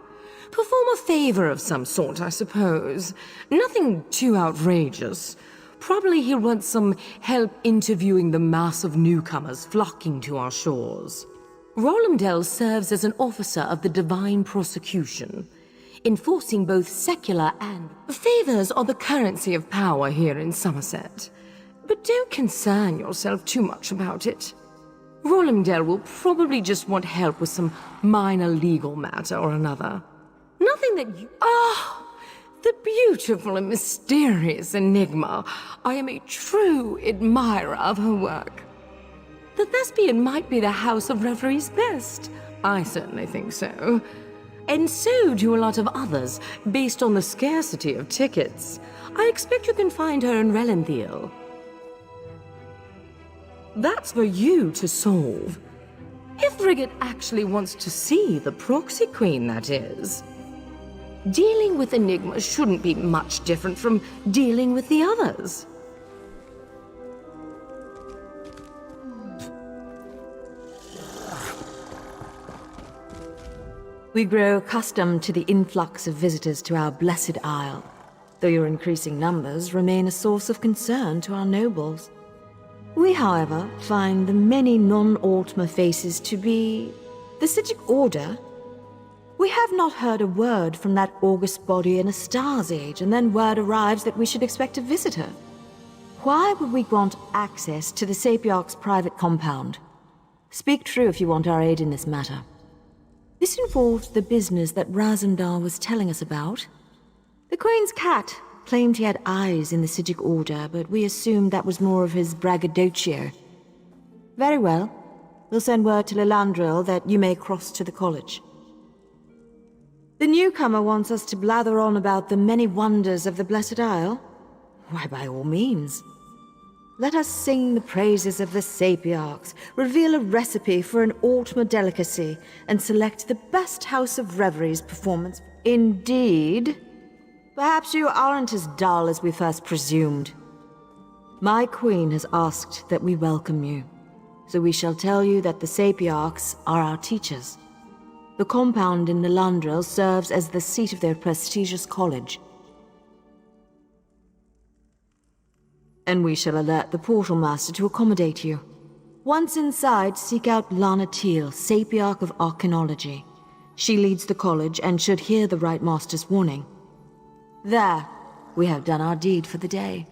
Perform a favor of some sort, I suppose. Nothing too outrageous. Probably he'll want some help interviewing the mass of newcomers flocking to our shores. Rolamdel serves as an officer of the Divine Prosecution, enforcing both secular and... Favors are the currency of power here in Summerset. But don't concern yourself too much about it. Rolamdel will probably just want help with some minor legal matter or another. Nothing that you... The beautiful and mysterious Enigma. I am a true admirer of her work. The Thespian might be the House of Reveries best. I certainly think so. And so do a lot of others, based on the scarcity of tickets. I expect you can find her in Relenthiel. That's for you to solve. If Frigate actually wants to see the Proxy Queen, that is. Dealing with Enigma shouldn't be much different from dealing with the others. We grow accustomed to the influx of visitors to our blessed isle, though your increasing numbers remain a source of concern to our nobles. We, however, find the many non-Altmer faces to be... the Psijic Order? We have not heard a word from that august body in a star's age, and then word arrives that we should expect to visit her. Why would we grant access to the Sapiarch's private compound? Speak true if you want our aid in this matter. This involves the business that Razandar was telling us about. The Queen's cat claimed he had eyes in the Psijic Order, but we assumed that was more of his braggadocio. Very well. We'll send word to Lilandril that you may cross to the college. The newcomer wants us to blather on about the many wonders of the Blessed Isle? Why, by all means. Let us sing the praises of the Sapiarchs, reveal a recipe for an Altmer delicacy, and select the best House of Reveries performance. Indeed. Perhaps you aren't as dull as we first presumed. My queen has asked that we welcome you, so we shall tell you that the Sapiarchs are our teachers. The compound in Lilandril serves as the seat of their prestigious college. And we shall alert the Portal Master to accommodate you. Once inside, seek out Lana Teal, Sapiarch of Arcanology. She leads the college and should hear the Right Master's warning. There, we have done our deed for the day.